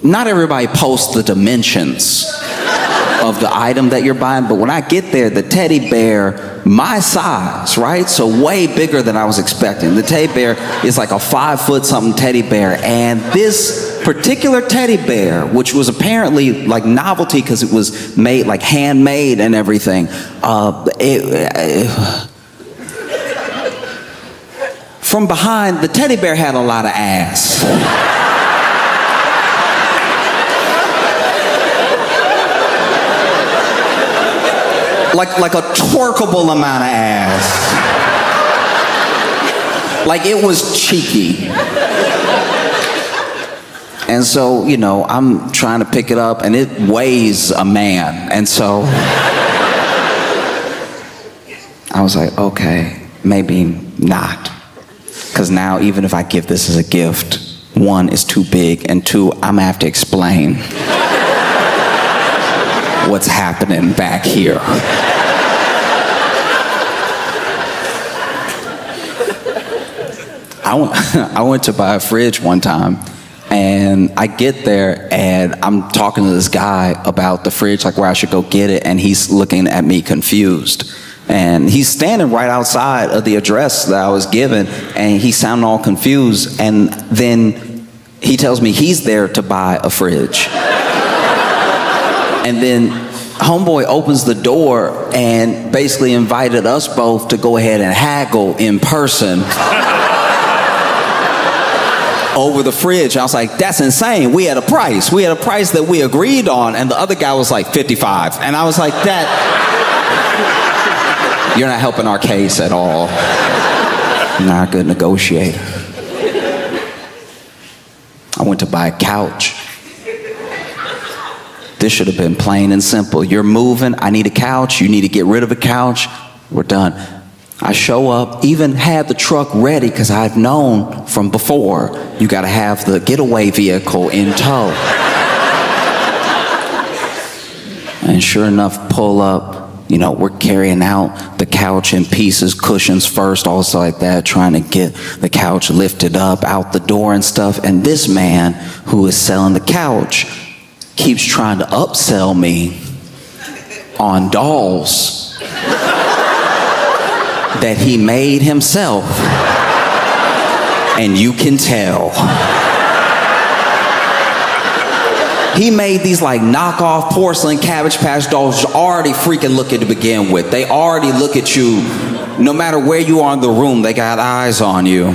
not everybody posts the dimensions of the item that you're buying, but when I get there, the teddy bear, my size, right? So way bigger than I was expecting. The teddy bear is like a 5-foot something teddy bear, and this particular teddy bear, which was apparently like novelty because it was made like handmade and everything, from behind, the teddy bear had a lot of ass. Like a twerkable amount of ass. Like it was cheeky. And so, you know, I'm trying to pick it up, and it weighs a man. And so I was like, okay, maybe not. Because now, even if I give this as a gift, 1, it's too big, and 2, I'm gonna have to explain what's happening back here. I went to buy a fridge one time, And I get there, and I'm talking to this guy about the fridge, like where I should go get it, and he's looking at me confused. And he's standing right outside of the address that I was given, and he sounded all confused. And then he tells me he's there to buy a fridge. And then homeboy opens the door and basically invited us both to go ahead and haggle in person over the fridge. I was like, that's insane. We had a price. We had a price that we agreed on, and the other guy was like 55. And I was like, you're not helping our case at all. You're not a good negotiator. I went to buy a couch. This should have been plain and simple. You're moving, I need a couch, you need to get rid of a couch, we're done. I show up, even had the truck ready, because I've known from before, you gotta have the getaway vehicle in tow. And sure enough, pull up, we're carrying out the couch in pieces, cushions first, also like that, trying to get the couch lifted up out the door and stuff. And this man who is selling the couch keeps trying to upsell me on dolls that he made himself. And you can tell. He made these like knockoff porcelain Cabbage Patch dolls already freaking looking to begin with. They already look at you, no matter where you are in the room, they got eyes on you.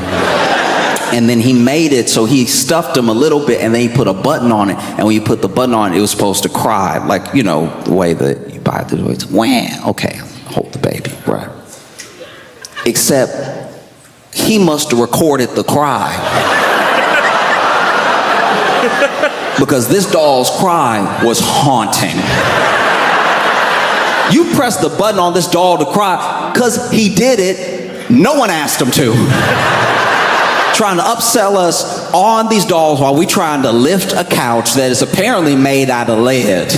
And then he made it so he stuffed them a little bit, and then he put a button on it. And when you put the button on it, it was supposed to cry. Like, the way that you buy it, the way it's wham, okay, hold the baby, right. Except he must have recorded the cry. Because this doll's cry was haunting. You press the button on this doll to cry because he did it, no one asked him to. Trying to upsell us on these dolls while we trying to lift a couch that is apparently made out of lead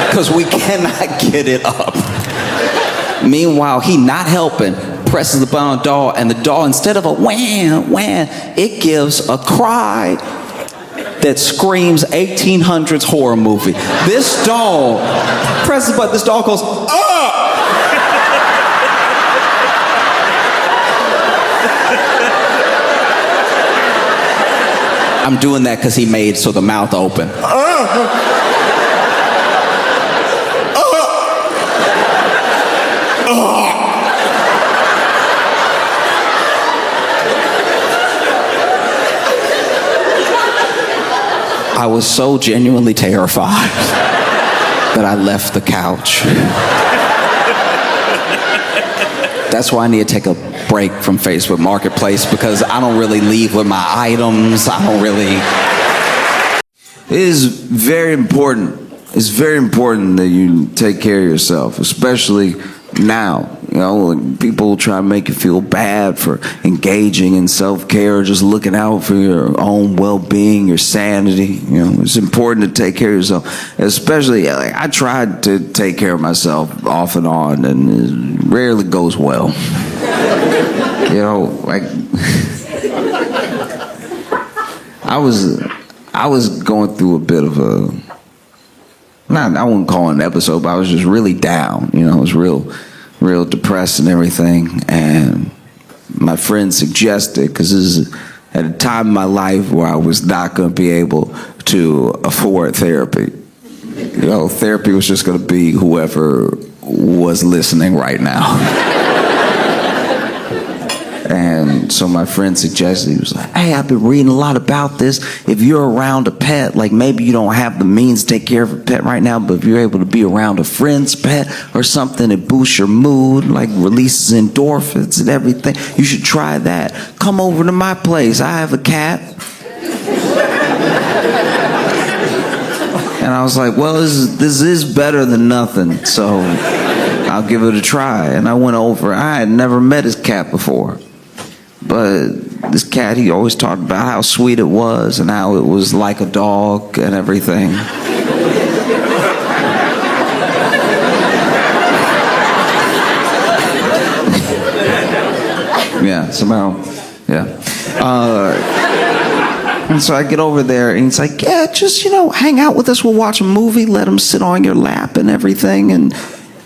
because we cannot get it up. Meanwhile, he not helping, presses the button on the doll, and the doll, instead of a wham, wham, it gives a cry that screams 1800s horror movie. This doll presses the button, this doll goes, ah! I'm doing that because he made so the mouth open. I was so genuinely terrified that I left the couch. That's why I need to take a break from Facebook Marketplace, because I don't really leave with my items. It is very important. It's very important that you take care of yourself, especially now. People try to make you feel bad for engaging in self-care or just looking out for your own well-being, your sanity. It's important to take care of yourself. Especially, I tried to take care of myself off and on, and it rarely goes well. I was going through a bit of I wouldn't call it an episode, but I was just really down. I was real depressed and everything. And my friend suggested, because this is at a time in my life where I was not going to be able to afford therapy. Therapy was just going to be whoever was listening right now. And so my friend suggested, he was like, hey, I've been reading a lot about this. If you're around a pet, like maybe you don't have the means to take care of a pet right now, but if you're able to be around a friend's pet or something, it boosts your mood, like releases endorphins and everything, you should try that. Come over to my place. I have a cat. And I was like, well, this is better than nothing, so I'll give it a try. And I went over. I had never met his cat before. But this cat, he always talked about how sweet it was and how it was like a dog and everything. Yeah, somehow, yeah. And so I get over there, and he's like, yeah, just, hang out with us. We'll watch a movie, let him sit on your lap and everything. And,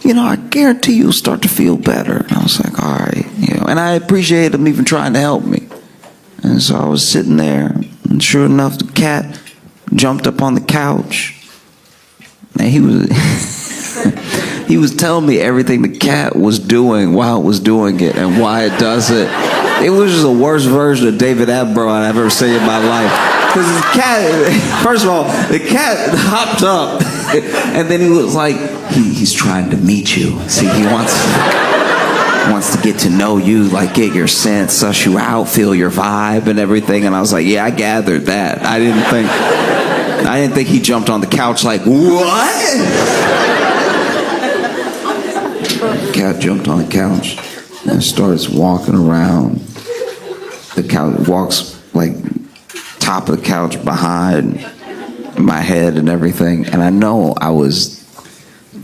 I guarantee you'll start to feel better. And I was like, all right. And I appreciate him even trying to help me. And so I was sitting there, and sure enough, the cat jumped up on the couch. And he was he was telling me everything the cat was doing while it was doing it and why it does it. It was just the worst version of David Attenborough I've ever seen in my life. Because the cat, first of all, the cat hopped up, and then he was like, he's trying to meet you. See, he wants to get to know you, like get your sense, suss you out, feel your vibe and everything. And I was like, yeah, I gathered that. I didn't think he jumped on the couch like, what? The cat jumped on the couch and starts walking around. The couch walks like top of the couch behind my head and everything. And I know I was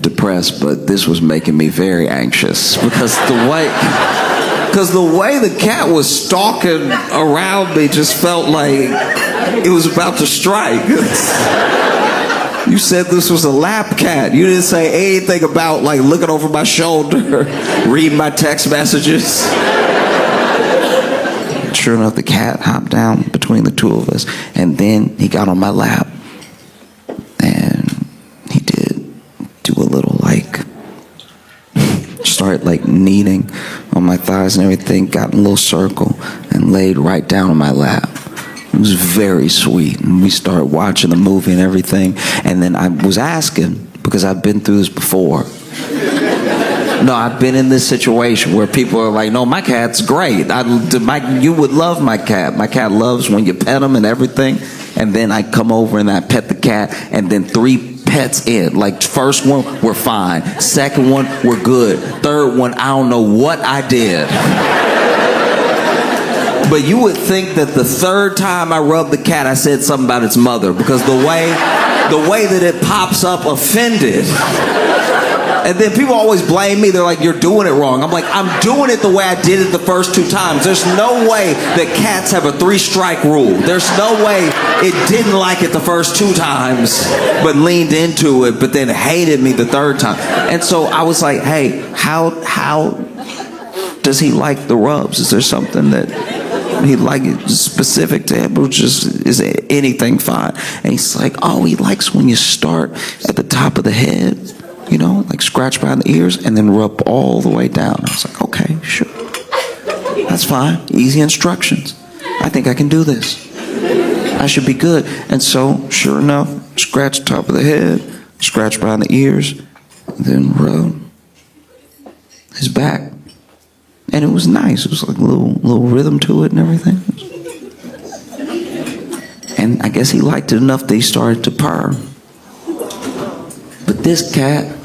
depressed, but this was making me very anxious because the way the cat was stalking around me just felt like it was about to strike. You said this was a lap cat. You didn't say anything about like looking over my shoulder, reading my text messages. Sure enough, the cat hopped down between the two of us, and then he got on my lap, and he did do a little like, started like kneading on my thighs and everything, got in a little circle, and laid right down on my lap. It was very sweet, and we started watching the movie and everything, and then I was asking, because I've been through this before. No, I've been in this situation where people are like, no, my cat's great. You would love my cat. My cat loves when you pet him and everything. And then I come over and I pet the cat, and then 3 pets in. Like, first one, we're fine. Second one, we're good. Third one, I don't know what I did. But you would think that the third time I rubbed the cat, I said something about its mother, because the way that it pops up offended. And then people always blame me. They're like, you're doing it wrong. I'm like, I'm doing it the way I did it the first 2 times. There's no way that cats have a 3-strike rule. There's no way it didn't like it the first 2 times, but leaned into it, but then hated me the 3rd time. And so I was like, hey, how does he like the rubs? Is there something that he like specific to him, or just is anything fine? And he's like, oh, he likes when you start at the top of the head, like scratch behind the ears and then rub all the way down. I was like, okay, sure. That's fine. Easy instructions. I think I can do this. I should be good. And so, sure enough, scratch top of the head, scratch behind the ears, then rub his back. And it was nice. It was like a little rhythm to it and everything. And I guess he liked it enough that he started to purr. But this cat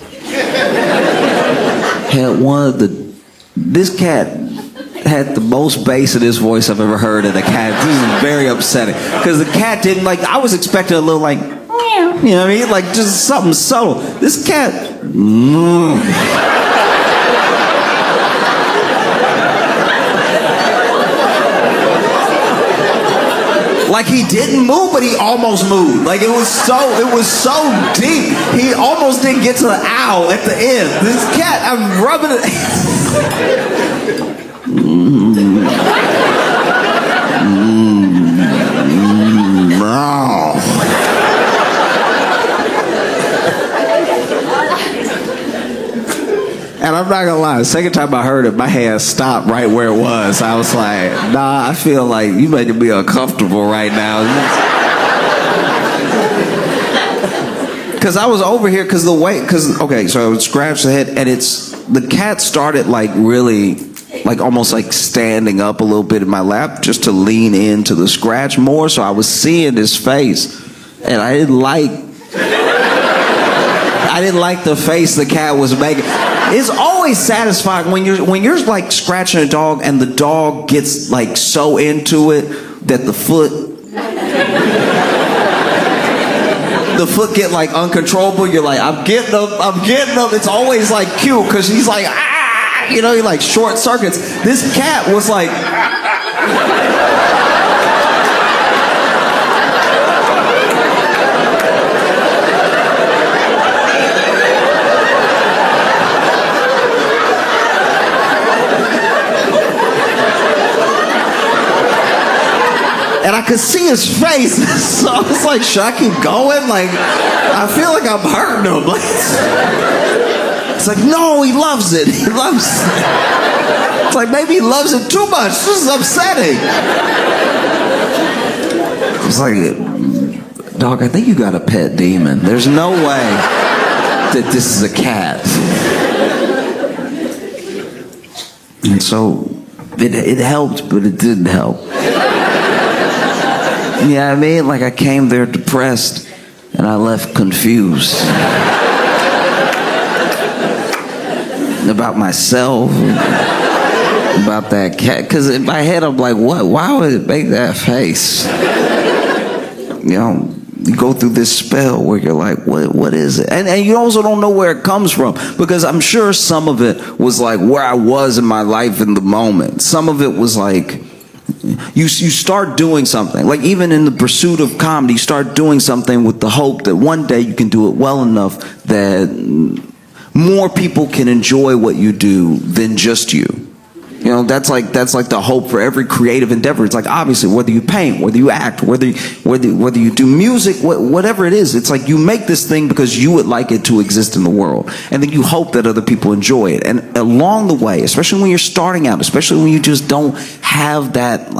had the most bass in his voice I've ever heard in a cat. This is very upsetting. Because the cat didn't I was expecting a little like, meow. You know what I mean? Like just something subtle. This cat, like he didn't move, but he almost moved. Like it was so deep. He almost didn't get to the owl at the end. This cat, I'm rubbing it. And I'm not gonna lie, the second time I heard it, my hand stopped right where it was. I was like, nah, I feel like you making me uncomfortable right now. Because I was over here, so I would scratch the head, and the cat started like really, like almost like standing up a little bit in my lap just to lean into the scratch more, so I was seeing his face, and I didn't like the face the cat was making. It's always satisfying when you're like scratching a dog and the dog gets like so into it that the foot get like uncontrollable. You're like, I'm getting them. It's always like cute because he's like, he like short circuits. This cat was like, could see his face. So I was like, should I keep going? Like, I feel like I'm hurting him. Like, it's like, no, he loves it. He loves it. It's like, maybe he loves it too much. This is upsetting. It's like, dog, I think you got a pet demon. There's no way that this is a cat. And so it helped, but it didn't help. Yeah, I mean, like I came there depressed and I left confused about myself, about that cat. Because in my head, I'm like, what? Why would it make that face? You know, you go through this spell where you're like, what is it? And you also don't know where it comes from, because I'm sure some of it was like where I was in my life in the moment. Some of it was like, you start doing something, like even in the pursuit of comedy, you start doing something with the hope that one day you can do it well enough that more people can enjoy what you do than just you. You know, that's like the hope for every creative endeavor. It's like, obviously, whether you paint, whether you act, whether you do music, whatever it is, it's like you make this thing because you would like it to exist in the world, and then you hope that other people enjoy it. And along the way, especially when you're starting out, especially when you just don't have that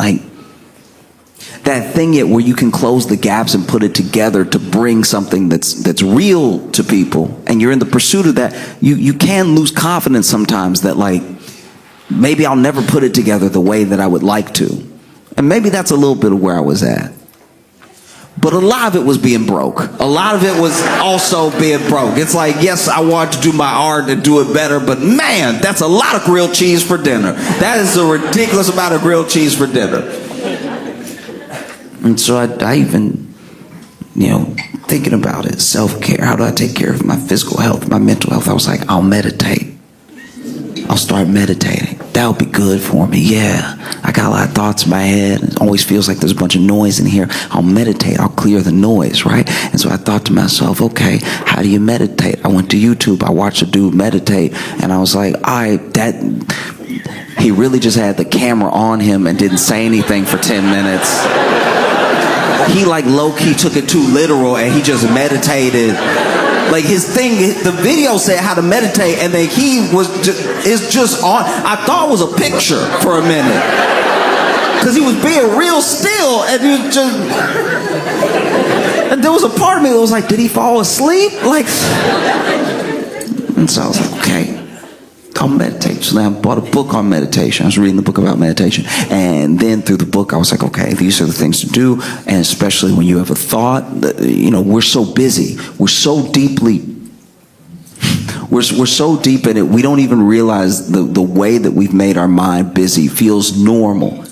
thing yet where you can close the gaps and put it together to bring something that's real to people, and you're in the pursuit of that, you can lose confidence sometimes that, like, maybe I'll never put it together the way that I would like to. And maybe that's a little bit of where I was at. But a lot of it was being broke. A lot of it was also being broke. It's like, yes, I want to do my art and do it better, but man, that's a lot of grilled cheese for dinner. That is a ridiculous amount of grilled cheese for dinner. And so I even, you know, thinking about it, self-care, how do I take care of my physical health, my mental health? I was like, I'll meditate. I'll start meditating. That'll be good for me. Yeah, I got a lot of thoughts in my head. It always feels like there's a bunch of noise in here. I'll meditate. I'll clear the noise, right? And so I thought to myself, okay, how do you meditate? I went to YouTube. I watched a dude meditate, and I was like, he really just had the camera on him and didn't say anything for 10 minutes. He like low-key took it too literal, and he just meditated. Like his thing, the video said how to meditate, and then it's just on. I thought it was a picture for a minute, because he was being real still, and he was just. And there was a part of me that was like, did he fall asleep? Like, and so I was like, okay, I'll meditate. So then I bought a book on meditation. I was reading the book about meditation, and then through the book, I was like, okay, these are the things to do. And especially when you have a thought, you know, we're so busy, we're so deep in it, we don't even realize the way that we've made our mind busy feels normal.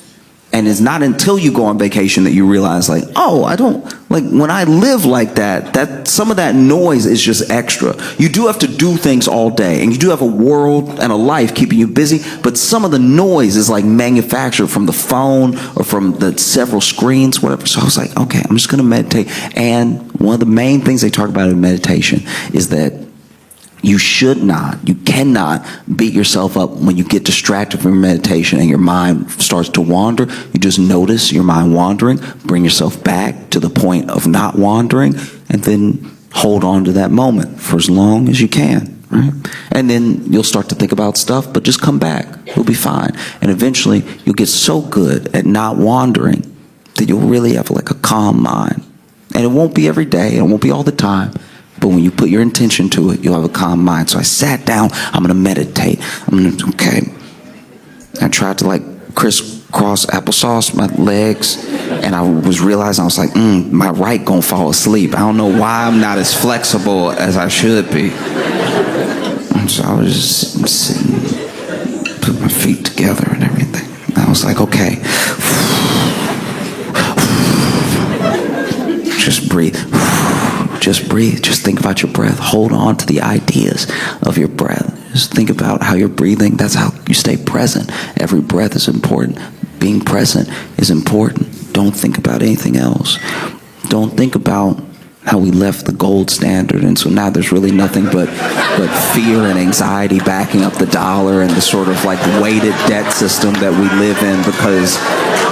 And it's not until you go on vacation that you realize, like, oh, I don't, like, when I live like that some of that noise is just extra. You do have to do things all day, and you do have a world and a life keeping you busy, but some of the noise is like manufactured from the phone or from the several screens, whatever. So I was like, okay, I'm just going to meditate. And one of the main things they talk about in meditation is that you cannot beat yourself up when you get distracted from meditation and your mind starts to wander. You just notice your mind wandering, bring yourself back to the point of not wandering, and then hold on to that moment for as long as you can, right? And then you'll start to think about stuff, but just come back. You'll be fine. And eventually you'll get so good at not wandering that you'll really have like a calm mind. And it won't be every day, and it won't be all the time. But when you put your intention to it, you'll have a calm mind. So I sat down. I'm going to meditate. Okay. I tried to like crisscross applesauce my legs, and I was realizing, I was like, my right going to fall asleep. I don't know why I'm not as flexible as I should be. And so I was just sitting, put my feet together and everything. And I was like, okay. Just breathe. Just breathe. Just think about your breath. Hold on to the ideas of your breath. Just think about how you're breathing. That's how you stay present. Every breath is important. Being present is important. Don't think about anything else. Don't think about how we left the gold standard, and so now there's really nothing but fear and anxiety backing up the dollar and the sort of like weighted debt system that we live in, because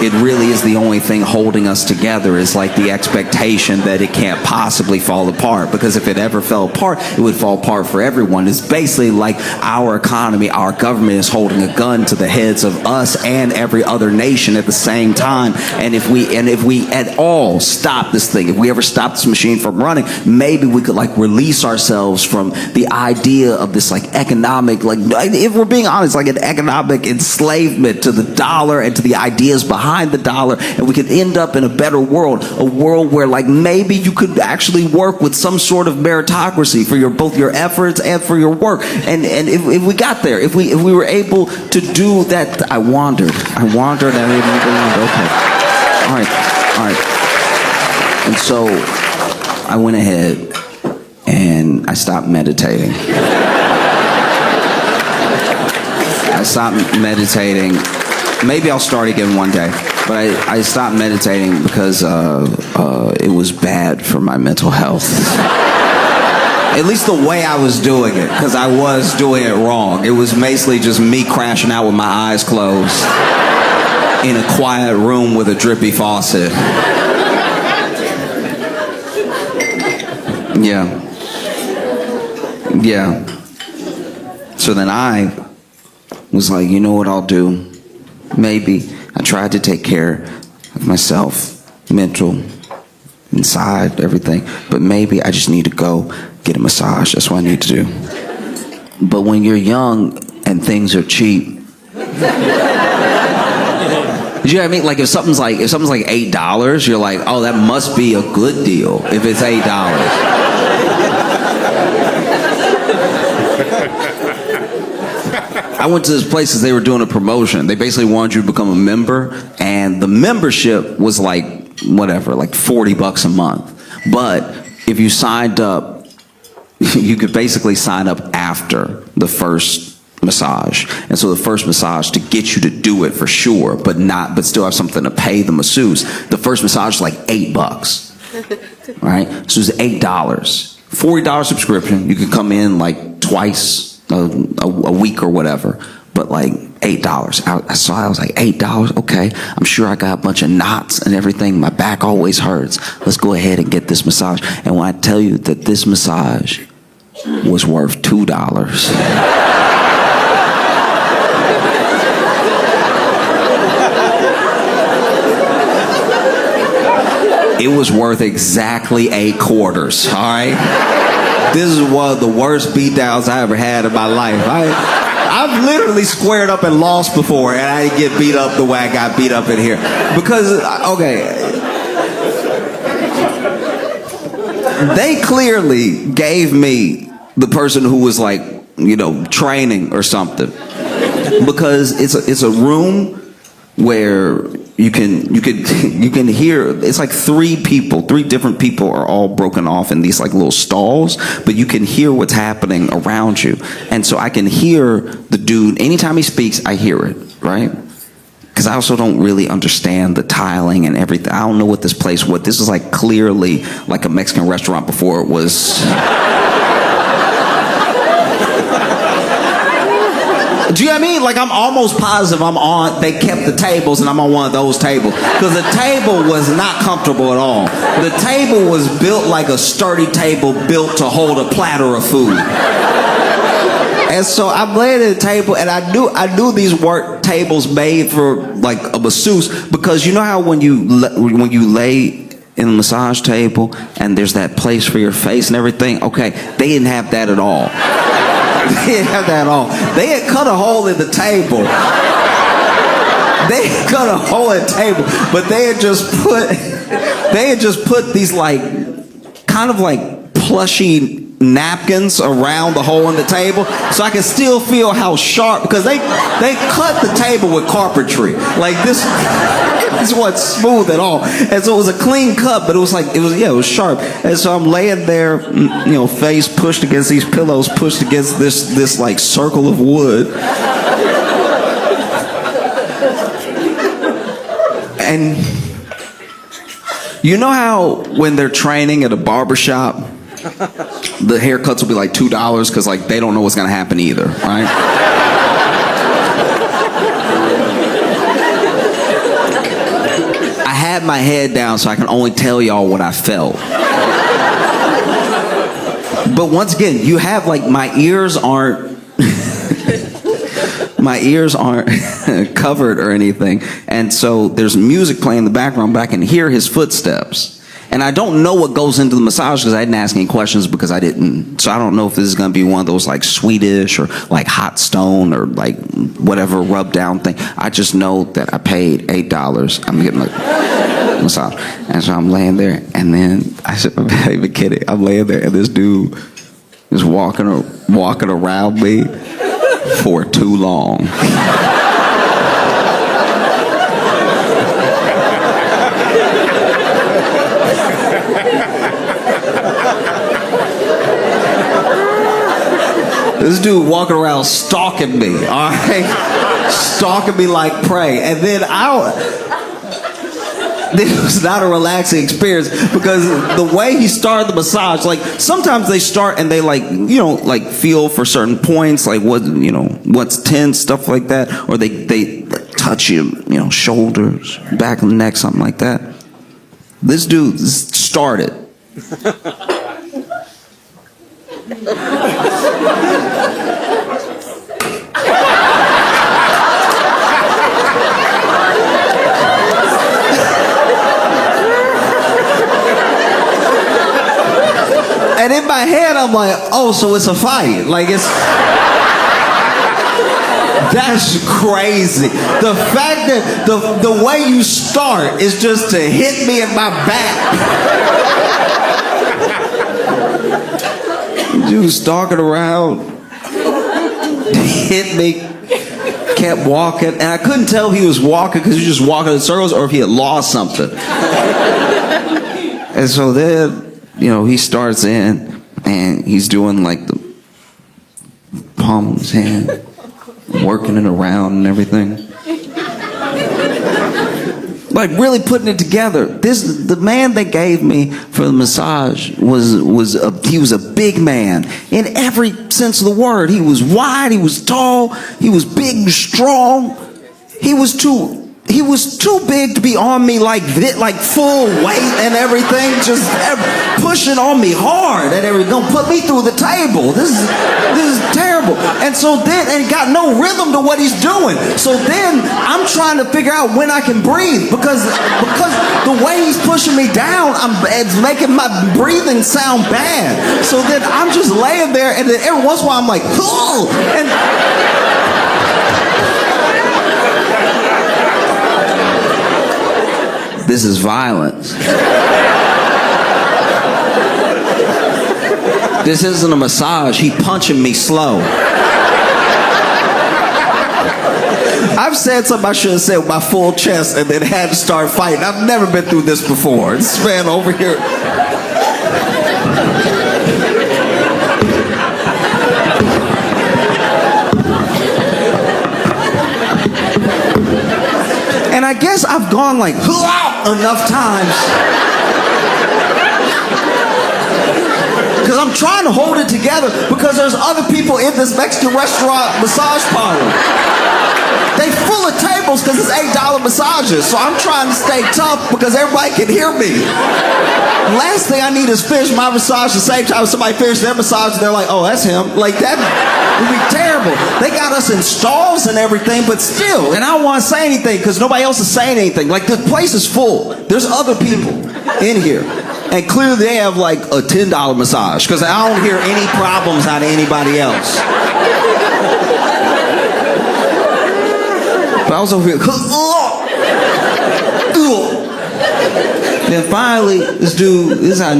it really is the only thing holding us together, is like the expectation that it can't possibly fall apart, because if it ever fell apart, it would fall apart for everyone. It's basically like our economy, our government is holding a gun to the heads of us and every other nation at the same time. And if we at all stop this thing, if we ever stop this machine from running, maybe we could like release ourselves from the idea of this like economic, like, if we're being honest, like an economic enslavement to the dollar and to the ideas behind the dollar, and we could end up in a better world, a world where like maybe you could actually work with some sort of meritocracy for your both your efforts and for your work. And if we got there, if we were able to do that. I wandered and okay, all right. And so I went ahead and I stopped meditating. I stopped meditating. Maybe I'll start again one day. But I stopped meditating because it was bad for my mental health. At least the way I was doing it, because I was doing it wrong. It was basically just me crashing out with my eyes closed in a quiet room with a drippy faucet. Yeah. So then I was like, you know what I'll do? Maybe I tried to take care of myself, mental, inside, everything. But maybe I just need to go get a massage. That's what I need to do. But when you're young and things are cheap, you know what I mean? Like if something's like $8, you're like, oh, that must be a good deal if it's $8. I went to this place because they were doing a promotion. They basically wanted you to become a member, and the membership was like whatever, like $40 a month. But if you signed up, you could basically sign up after the first massage. And so the first massage, to get you to do it for sure, but still have something to pay the masseuse, the first massage is like $8. Right? So it's $8. $40 subscription. You could come in like twice a week or whatever, but like $8. I was like, $8? Okay. I'm sure I got a bunch of knots and everything. My back always hurts. Let's go ahead and get this massage. And when I tell you that this massage was worth $2, it was worth exactly $8, all right? This is one of the worst beatdowns I ever had in my life. I've literally squared up and lost before, and I didn't get beat up the way I got beat up in here. Because, okay, they clearly gave me the person who was like, you know, training or something. Because it's a room where you can hear, it's like three different people are all broken off in these like little stalls, but you can hear what's happening around you. And so I can hear the dude, anytime he speaks, I hear it, right? Because I also don't really understand the tiling and everything. I don't know what this place was. This is like clearly like a Mexican restaurant before it was. Do you know what I mean? Like I'm almost positive they kept the tables and I'm on one of those tables. Because the table was not comfortable at all. The table was built like a sturdy table built to hold a platter of food. And so I'm laying at the table, and I knew these weren't tables made for like a masseuse, because you know how when you lay in a massage table and there's that place for your face and everything? Okay, they didn't have that at all. They didn't have that at all. They had cut a hole in the table. They had cut a hole in the table, but they had just put these like kind of like plushy napkins around the hole in the table, so I can still feel how sharp, because they cut the table with carpentry. Like this wasn't smooth at all. And so it was a clean cut, but it was sharp. And so I'm laying there, you know, face pushed against these pillows, pushed against this like circle of wood. And You know how when they're training at a barber shop, the haircuts will be like $2 because like they don't know what's gonna happen either, right? I had my head down so I can only tell y'all what I felt. But once again, you have like my ears aren't covered or anything, and so there's music playing in the background, but I can hear his footsteps. And I don't know what goes into the massage because I didn't ask any questions because I didn't. So I don't know if this is going to be one of those like Swedish or like hot stone or like whatever rub down thing. I just know that I paid $8. I'm getting a massage. And so I'm laying there. And then I said, I'm not even kidding. I'm laying there and this dude is walking around me for too long. This dude walking around stalking me, all right? Stalking me like prey. And then this was not a relaxing experience because the way he started the massage, like sometimes they start and they like, you know, like feel for certain points, like what, you know, what's tense, stuff like that. Or they touch you, you know, shoulders, back of the neck, something like that. This dude started. And in my head, I'm like, oh, so it's a fight. Like, that's crazy. The fact that the way you start is just to hit me in my back. Dude stalking around, hit me, kept walking. And I couldn't tell if he was walking because he was just walking in circles or if he had lost something. And so then, you know, he starts in and he's doing like the palm of his hand, working it around and everything. Like really putting it together. The man they gave me for the massage was a big man in every sense of the word. He was wide, he was tall, he was big and strong. He was too big to be on me like this, like full weight and everything, just pushing on me hard and everything. Don't put me through the table. This is terrible. And so then, and he got no rhythm to what he's doing. So then I'm trying to figure out when I can breathe because the way he's pushing me down, it's making my breathing sound bad. So then I'm just laying there, and then every once in a while I'm like, oh, and this is violence. This isn't a massage. He punching me slow. I've said something I should have said with my full chest and then had to start fighting. I've never been through this before. This man over here. And I guess I've gone like enough times because I'm trying to hold it together because there's other people in this Mexican restaurant massage parlor. They full of tables because it's $8 massages. So I'm trying to stay tough because everybody can hear me. Last thing I need is finish my massage the same time somebody finishes their massage and they're like, oh, that's him. Like that would be terrible. They got us in stalls and everything, but still, and I don't want to say anything because nobody else is saying anything. Like the place is full. There's other people in here. And clearly they have like a $10 massage because I don't hear any problems out of anybody else. But I was over here. Then finally, this dude, this is how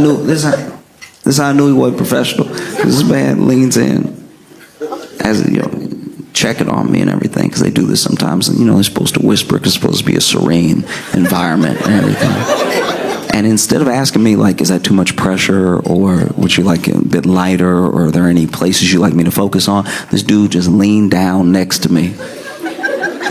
I knew he wasn't professional. This man leans in, as you know, checking on me and everything, because they do this sometimes. And you know, they're supposed to whisper because it's supposed to be a serene environment and everything. And instead of asking me like, is that too much pressure, or would you like a bit lighter, or are there any places you'd like me to focus on? This dude just leaned down next to me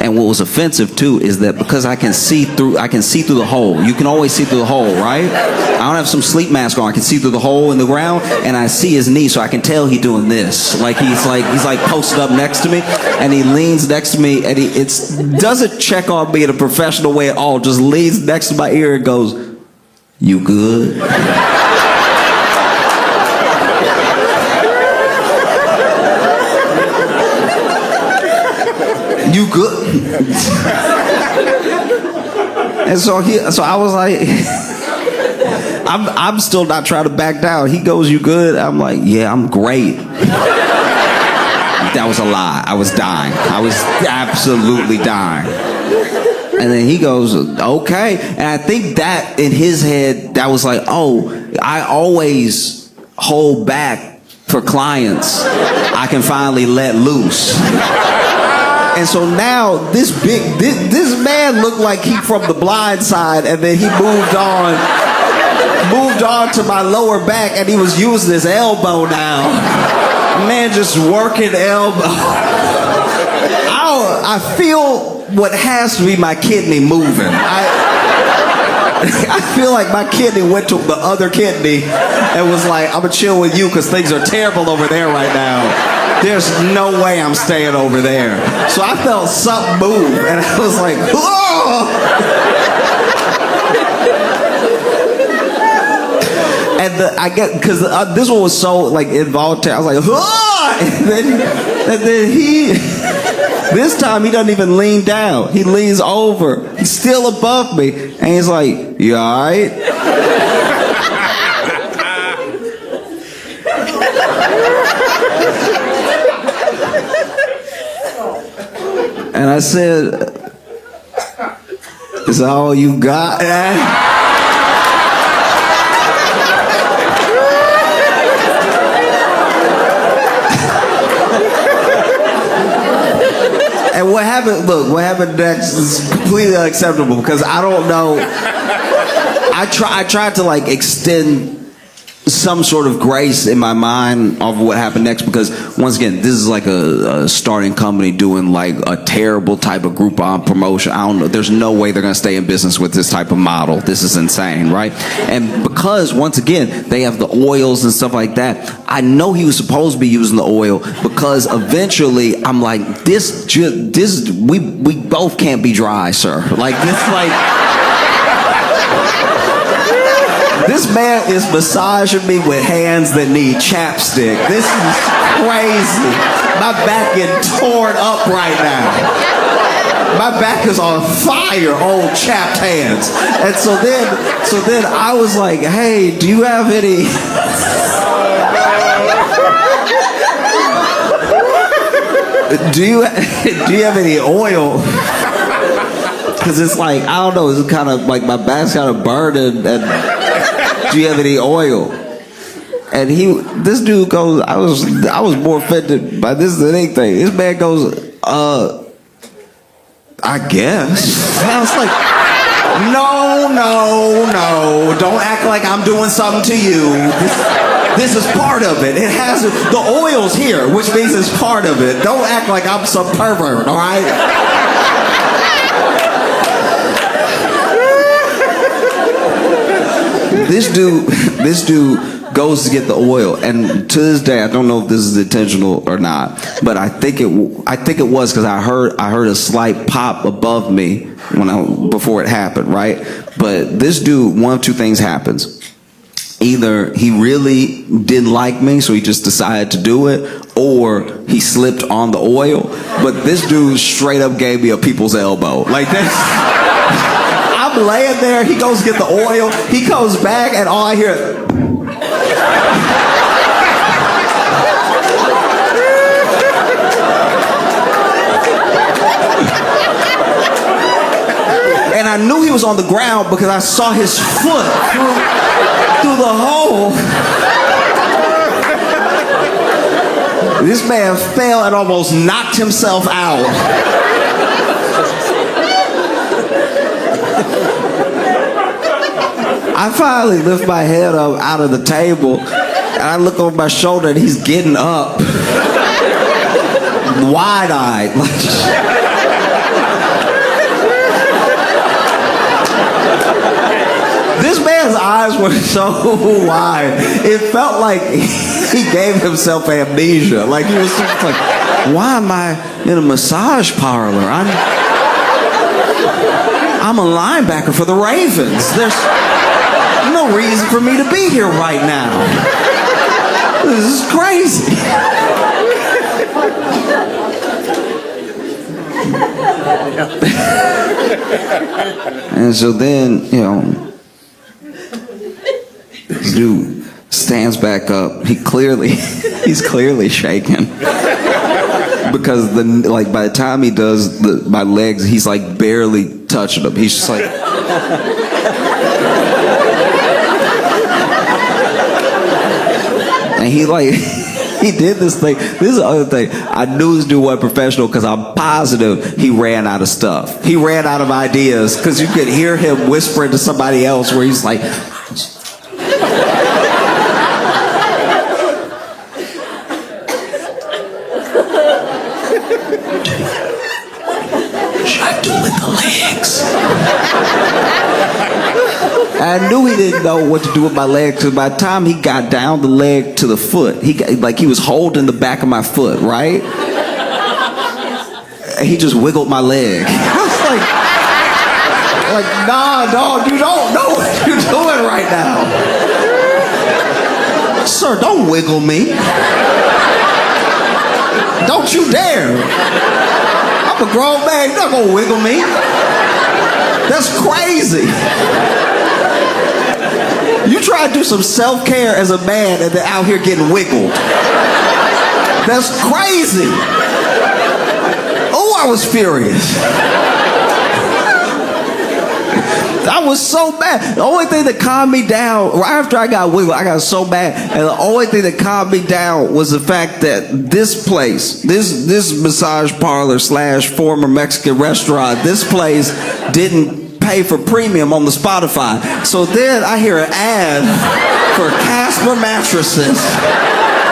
And what was offensive too is that because I can see through the hole. You can always see through the hole, right? I don't have some sleep mask on. I can see through the hole in the ground, and I see his knee, so I can tell he's doing this. Like he's posted up next to me, and he leans next to me, and he doesn't check on me in a professional way at all. Just leans next to my ear and goes, "You good?" You good? And so I was like, I'm still not trying to back down. He goes, "You good?" I'm like, "Yeah, I'm great." That was a lie. I was dying. I was absolutely dying. And then he goes, "Okay." And I think that in his head, that was like, oh, I always hold back for clients. I can finally let loose. And so now this man looked like he from The Blind Side, and then he moved on to my lower back, and he was using his elbow now. Man, just working elbow. I feel what has to be my kidney moving. I feel like my kidney went to the other kidney and was like, "I'm gonna chill with you because things are terrible over there right now. There's no way I'm staying over there." So I felt something move, and I was like, "Whoa!" And I get because this one was so like involuntary. I was like, "Whoa!" And then he. This time he doesn't even lean down. He leans over. He's still above me, and he's like, "You all right?" And I said, "Is that all you got?" And what happened next is completely unacceptable because I don't know. I tried to like extend some sort of grace in my mind of what happened next because once again, this is like a starting company doing like a terrible type of Groupon promotion. I don't know. There's no way they're going to stay in business with this type of model. This is insane, right? And because once again, they have the oils and stuff like that. I know he was supposed to be using the oil because eventually I'm like, we both can't be dry, sir. Like this, like. This man is massaging me with hands that need chapstick. This is crazy. My back getting torn up right now. My back is on fire, old chapped hands. And so then I was like, "Hey, do you have any?" Do you have any oil? Because it's like, I don't know, it's kind of like my back's kind of burning, and do you have any oil? And this dude goes, I was more offended by this than anything. This man goes, "I guess." And I was like, no, don't act like I'm doing something to you. This is part of it. It has the oil's here, which means it's part of it. Don't act like I'm some pervert, all right? This dude goes to get the oil, and to this day, I don't know if this is intentional or not, but I think it was because I heard a slight pop above me before it happened, right? But this dude, one of two things happens. Either he really didn't like me, so he just decided to do it, or he slipped on the oil. But this dude straight up gave me a people's elbow, like this. I'm laying there, he goes to get the oil, he comes back, and all I hear is, and I knew he was on the ground because I saw his foot through the hole. This man fell and almost knocked himself out. I finally lift my head up out of the table, and I look over my shoulder, and he's getting up, wide-eyed. eyes were so wide. It felt like he gave himself amnesia. Like he was just like, why am I in a massage parlor? I'm a linebacker for the Ravens. There's no reason for me to be here right now. This is crazy. And so then, this dude stands back up. He's clearly shaking. Because by the time he does my legs, he's like barely touching them. He's just like, and he did this thing. This is the other thing. I knew this dude wasn't professional because I'm positive he ran out of stuff. He ran out of ideas because you could hear him whispering to somebody else where he's like, I knew he didn't know what to do with my leg because by the time he got down the leg to the foot, he was holding the back of my foot, right? And he just wiggled my leg. I was like, nah, dog, you don't know what you're doing right now. Sir, don't wiggle me. Don't you dare. I'm a grown man, you're not gonna wiggle me. That's crazy. You try to do some self-care as a man and then out here getting wiggled. That's crazy. Oh, I was furious. I was so mad. The only thing that calmed me down, right after I got wiggled, I got so mad, and the only thing that calmed me down was the fact that this place, this massage parlor / former Mexican restaurant, this place didn't pay for premium on the Spotify. So then I hear an ad for Casper mattresses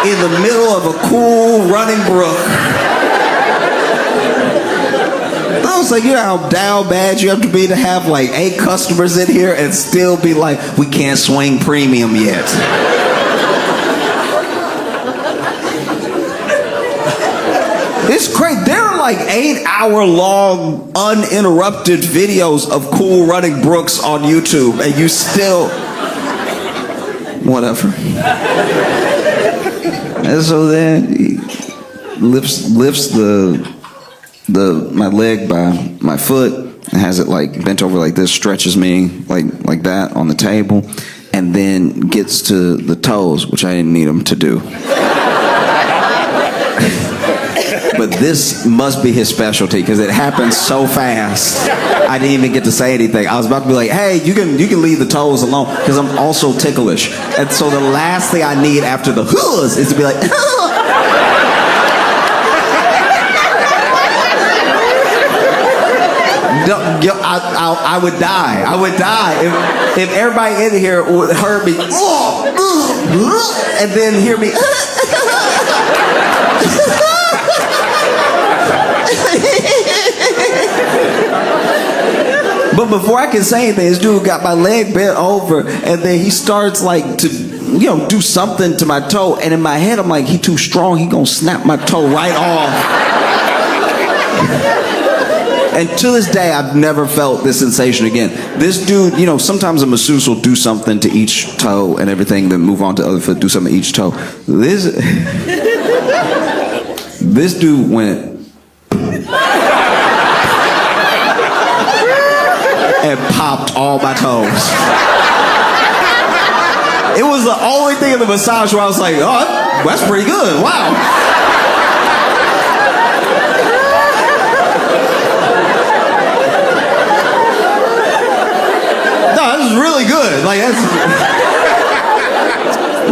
in the middle of a cool running brook. I was like, you know how down bad you have to be to have like 8 customers in here and still be like, we can't swing premium yet. It's crazy. There are like 8-hour-long uninterrupted videos of cool running brooks on YouTube, and you still, whatever. And so then he lifts my leg by my foot and has it like bent over like this, stretches me like that on the table, and then gets to the toes, which I didn't need him to do. But this must be his specialty because it happened so fast. I didn't even get to say anything. I was about to be like, hey, you can leave the toes alone because I'm also ticklish. And so the last thing I need after the hooves is to be like, I would die. I would die if everybody in here heard me and then hear me. But before I can say anything, this dude got my leg bent over, and then he starts like to, do something to my toe. And in my head, I'm like, he too strong. He gonna snap my toe right off. And to this day, I've never felt this sensation again. This dude, sometimes a masseuse will do something to each toe and everything, then move on to the other foot, do something to each toe. This dude went and popped all my toes. It was the only thing in the massage where I was like, oh, that's pretty good. Wow. No, this is really good. Like,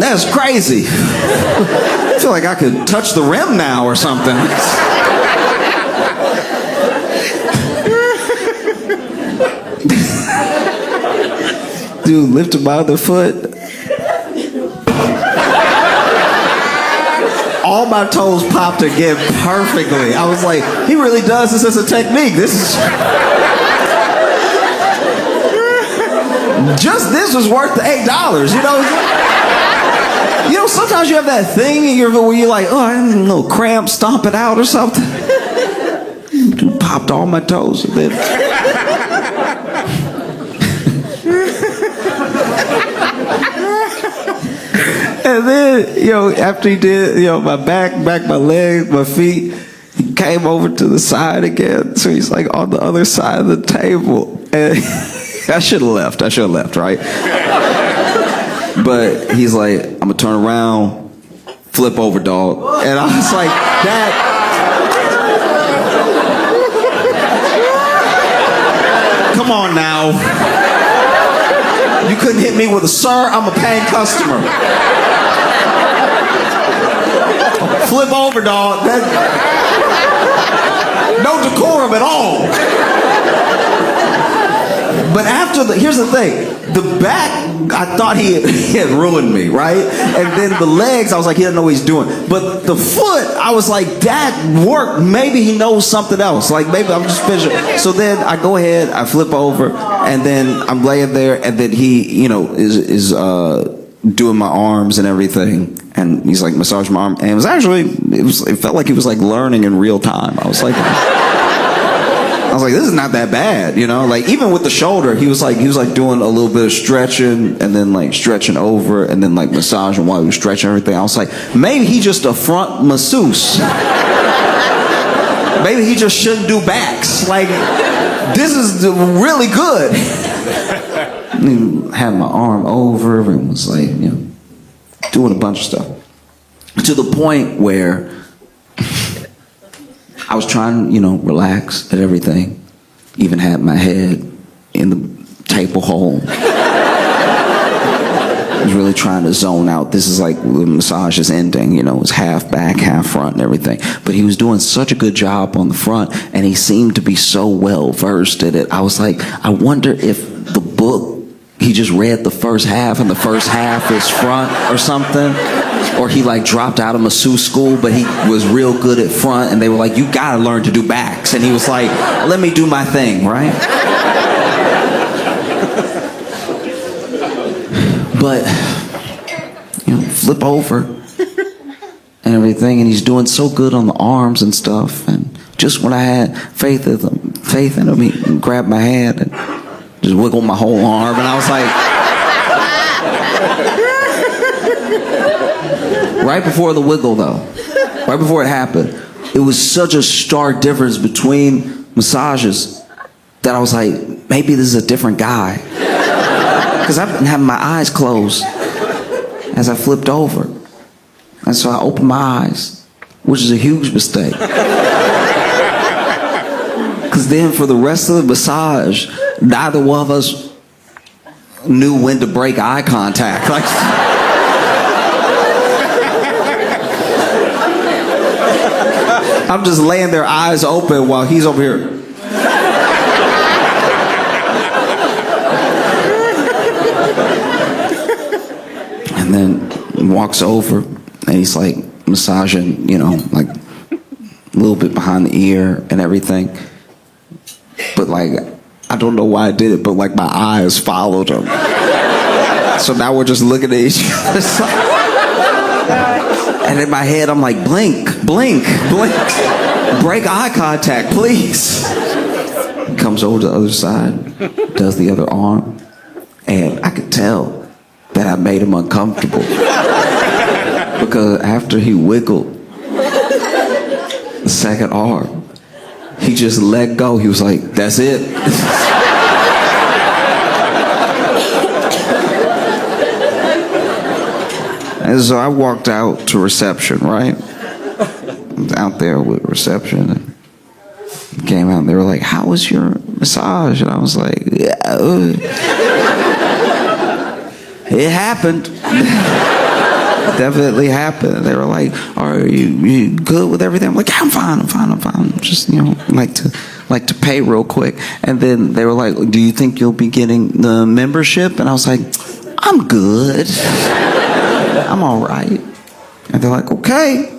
that's crazy. I feel like I could touch the rim now or something. Dude lifted my other foot. All my toes popped again perfectly. I was like, he really does this as a technique. This is... just this was worth the $8, you know? You know, sometimes you have that thing in where you're like, oh, I had a little cramp, stomp it out or something. Popped all my toes a bit. And then, you know, after he did, you know, my back, my legs, my feet, he came over to the side again. So he's like on the other side of the table. And I should have left, right? But he's like, I'm gonna turn around, flip over, dog. And I was like, Dad. Come on now. You couldn't hit me with a sir, I'm a paying customer. Flip over, dog. No decorum at all. But here's the thing. The back, I thought he had ruined me, right? And then the legs, I was like, he doesn't know what he's doing. But the foot, I was like, that worked. Maybe he knows something else. Like, maybe I'm just fishing. So then I go ahead, I flip over, and then I'm laying there, and then he, you know, is doing my arms and everything. And he's like, massage my arm. And it felt like he was like learning in real time. I was like, this is not that bad, you know? Like, even with the shoulder, he was like doing a little bit of stretching and then like stretching over and then like massaging while he was stretching everything. I was like, maybe he's just a front masseuse. Maybe he just shouldn't do backs. Like, this is really good. And he had my arm over and was like, you know, doing a bunch of stuff. To the point where I was trying to, you know, relax at everything. Even had my head in the table hole. I was really trying to zone out. This is like the massage is ending, you know, it's half back, half front and everything. But he was doing such a good job on the front and he seemed to be so well versed at it. I was like, I wonder if the book, he just read the first half and the first half is front or something. Or he like dropped out of masseuse school, but he was real good at front and they were like, you gotta learn to do backs. And he was like, let me do my thing, right? But, you know, flip over and everything, and he's doing so good on the arms and stuff. And just when I had faith in him, he grabbed my hand and just wiggled my whole arm, and I was like, right before the wiggle though, right before it happened, it was such a stark difference between massages that I was like, maybe this is a different guy. Because I've been having my eyes closed as I flipped over. And so I opened my eyes, which is a huge mistake. Because then for the rest of the massage, neither one of us knew when to break eye contact. Like, I'm just laying there, eyes open, while he's over here. And then walks over, and he's like massaging, you know, like a little bit behind the ear and everything. But like, I don't know why I did it, but like my eyes followed him. So now we're just looking at each other. And in my head, I'm like, blink, blink, blink. Break eye contact, please. He comes over to the other side, does the other arm, and I could tell that I made him uncomfortable. Because after he wiggled the second arm, he just let go. He was like, that's it. And so I walked out to reception, right? I was out there with reception and came out and they were like, how was your massage? And I was like, yeah, it happened. Definitely happened. They were like, are you good with everything? I'm like, yeah, I'm fine. Just, you know, like to pay real quick. And then they were like, do you think you'll be getting the membership? And I was like, I'm good. I'm all right. And they're like, okay.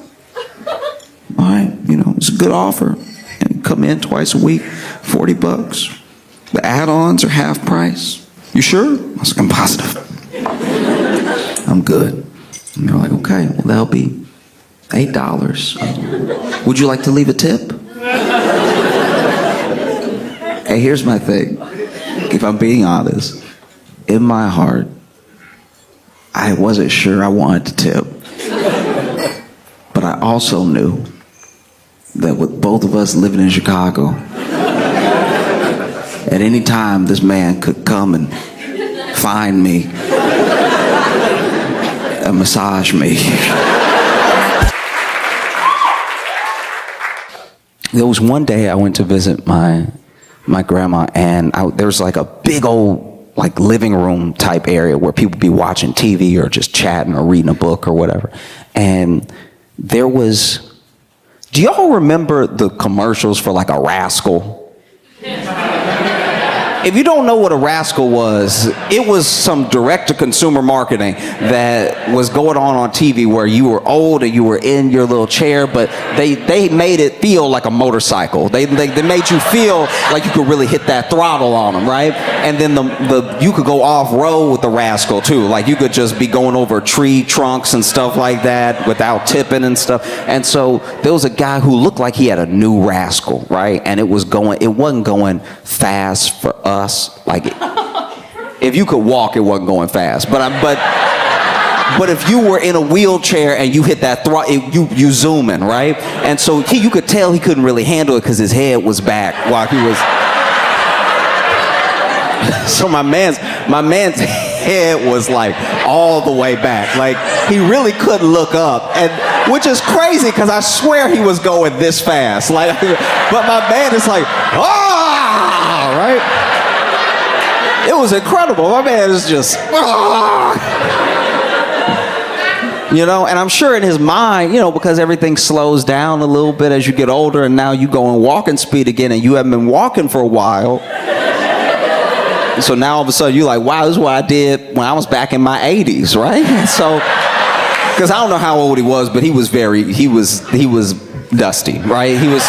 All right, you know, it's a good offer. And you come in twice a week, $40. The add-ons are half price. You sure? I was like, I'm positive. I'm good. And they're like, okay, well, that'll be $8. Would you like to leave a tip? Hey, here's my thing. If I'm being honest, in my heart, I wasn't sure I wanted to tip. But I also knew that with both of us living in Chicago, at any time this man could come and find me and massage me. There was one day I went to visit my grandma, and there was like a big old like living room type area where people be watching TV or just chatting or reading a book or whatever. And there was, do y'all remember the commercials for like a Rascal? If you don't know what a Rascal was, it was some direct-to-consumer marketing that was going on TV where you were old and you were in your little chair, but they made it feel like a motorcycle. They made you feel like you could really hit that throttle on them, right? And then you could go off-road with the Rascal too. Like you could just be going over tree trunks and stuff like that without tipping and stuff. And so there was a guy who looked like he had a new Rascal, right? And it wasn't going fast for us. Like, if you could walk, it wasn't going fast. But if you were in a wheelchair and you hit that throttle, you zooming, right? And so you could tell he couldn't really handle it because his head was back while he was. So my man's head was like all the way back. Like he really couldn't look up, and which is crazy because I swear he was going this fast. Like, but my man is like, right? It was incredible. My man is just, you know, and I'm sure in his mind, you know, because everything slows down a little bit as you get older, and now you go in walking speed again, and you haven't been walking for a while. So now all of a sudden you're like, wow, this is what I did when I was back in my 80s, right? So, because I don't know how old he was, but he was dusty, right? He was.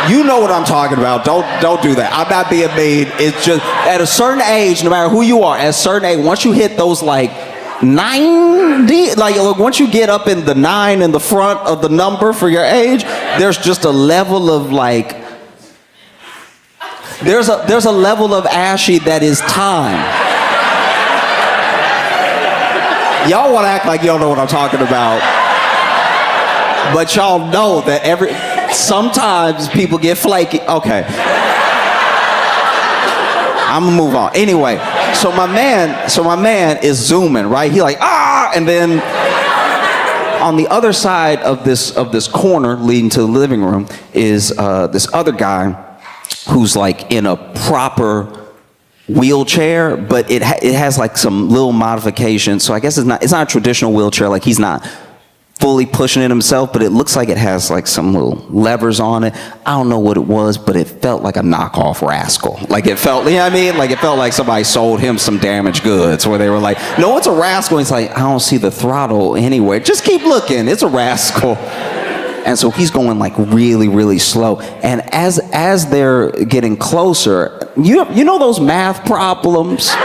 You know what I'm talking about. Don't do that. I'm not being mean. It's just at a certain age, no matter who you are, at a certain age, once you hit those like 90, like once you get up in the 9 in the front of the number for your age, there's just a level of like, there's a level of ashy that is time. Y'all want to act like y'all know what I'm talking about, but y'all know that sometimes people get flaky. Okay. I'm gonna move on. Anyway, so my man is zooming, right? He like, and then on the other side of this corner leading to the living room is this other guy who's like in a proper wheelchair, but it has like some little modifications. So I guess it's not a traditional wheelchair. Like he's not fully pushing it himself, but it looks like it has like some little levers on it. I don't know what it was, but it felt like a knockoff Rascal. Like it felt, you know what I mean? Like it felt like somebody sold him some damaged goods where they were like, no, it's a Rascal. He's like, I don't see the throttle anywhere. Just keep looking. It's a Rascal. And so he's going like really, really slow. And as they're getting closer, you know those math problems?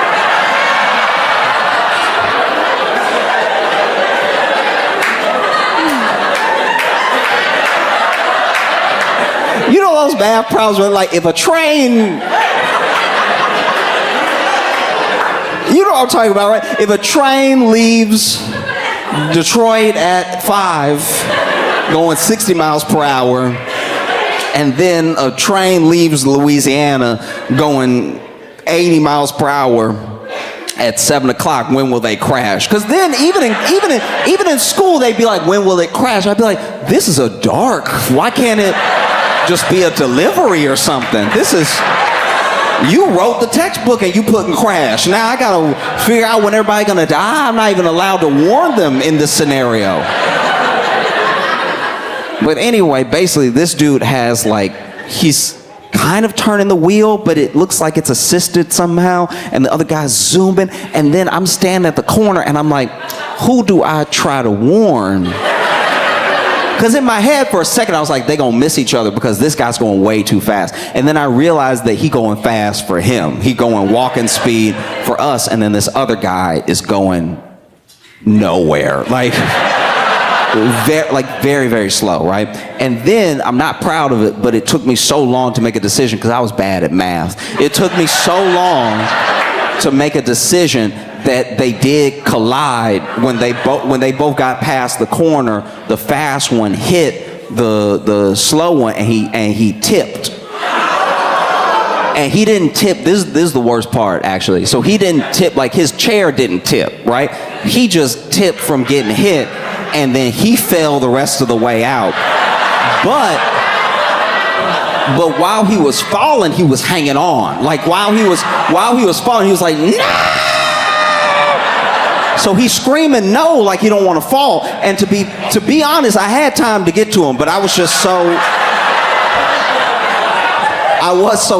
You know those math problems where like if a train, you know what I'm talking about, right? If a train leaves Detroit at 5, going 60 miles per hour, and then a train leaves Louisiana going 80 miles per hour at 7 o'clock, when will they crash? Because then even in school they'd be like, when will it crash? I'd be like, this is a dark. Why can't it just be a delivery or something? You wrote the textbook and you putting crash. Now I gotta figure out when everybody's gonna die. I'm not even allowed to warn them in this scenario. But anyway, basically this dude has like, he's kind of turning the wheel, but it looks like it's assisted somehow, and the other guy's zooming, and then I'm standing at the corner and I'm like, who do I try to warn? Because in my head for a second I was like, they gonna miss each other because this guy's going way too fast. And then I realized that he going fast for him. He going walking speed for us, and then this other guy is going nowhere. Like very, very slow, right? And then, I'm not proud of it, but it took me so long to make a decision because I was bad at math. It took me so long to make a decision that they did collide when they both got past the corner. The fast one hit the slow one, and he tipped. And he didn't tip. This is the worst part, actually. So he didn't tip, like his chair didn't tip, right? He just tipped from getting hit, and then he fell the rest of the way out. But while he was falling, he was hanging on. Like while he was falling, he was like, no! So he's screaming no, like he don't want to fall. And to be honest, I had time to get to him, but I was so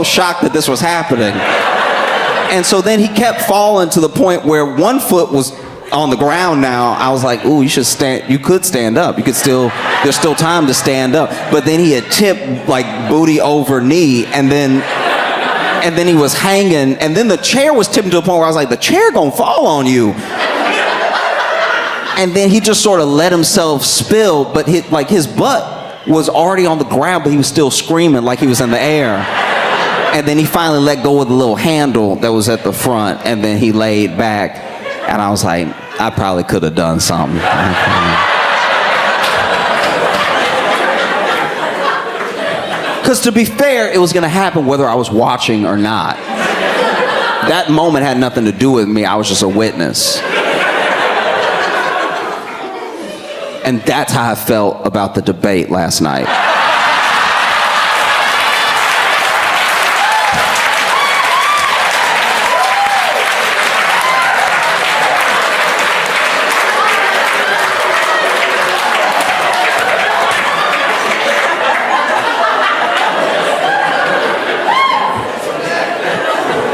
shocked that this was happening. And so then he kept falling to the point where one foot was on the ground now. I was like, ooh, you should stand. You could stand up. There's still time to stand up. But then he had tipped like booty over knee, and then he was hanging, and then the chair was tipping to the point where I was like, the chair gonna fall on you. And then he just sort of let himself spill, but his butt was already on the ground, but he was still screaming like he was in the air. And then he finally let go of the little handle that was at the front, and then he laid back, and I was like, I probably could have done something. Because to be fair, it was going to happen whether I was watching or not. That moment had nothing to do with me. I was just a witness. And that's how I felt about the debate last night.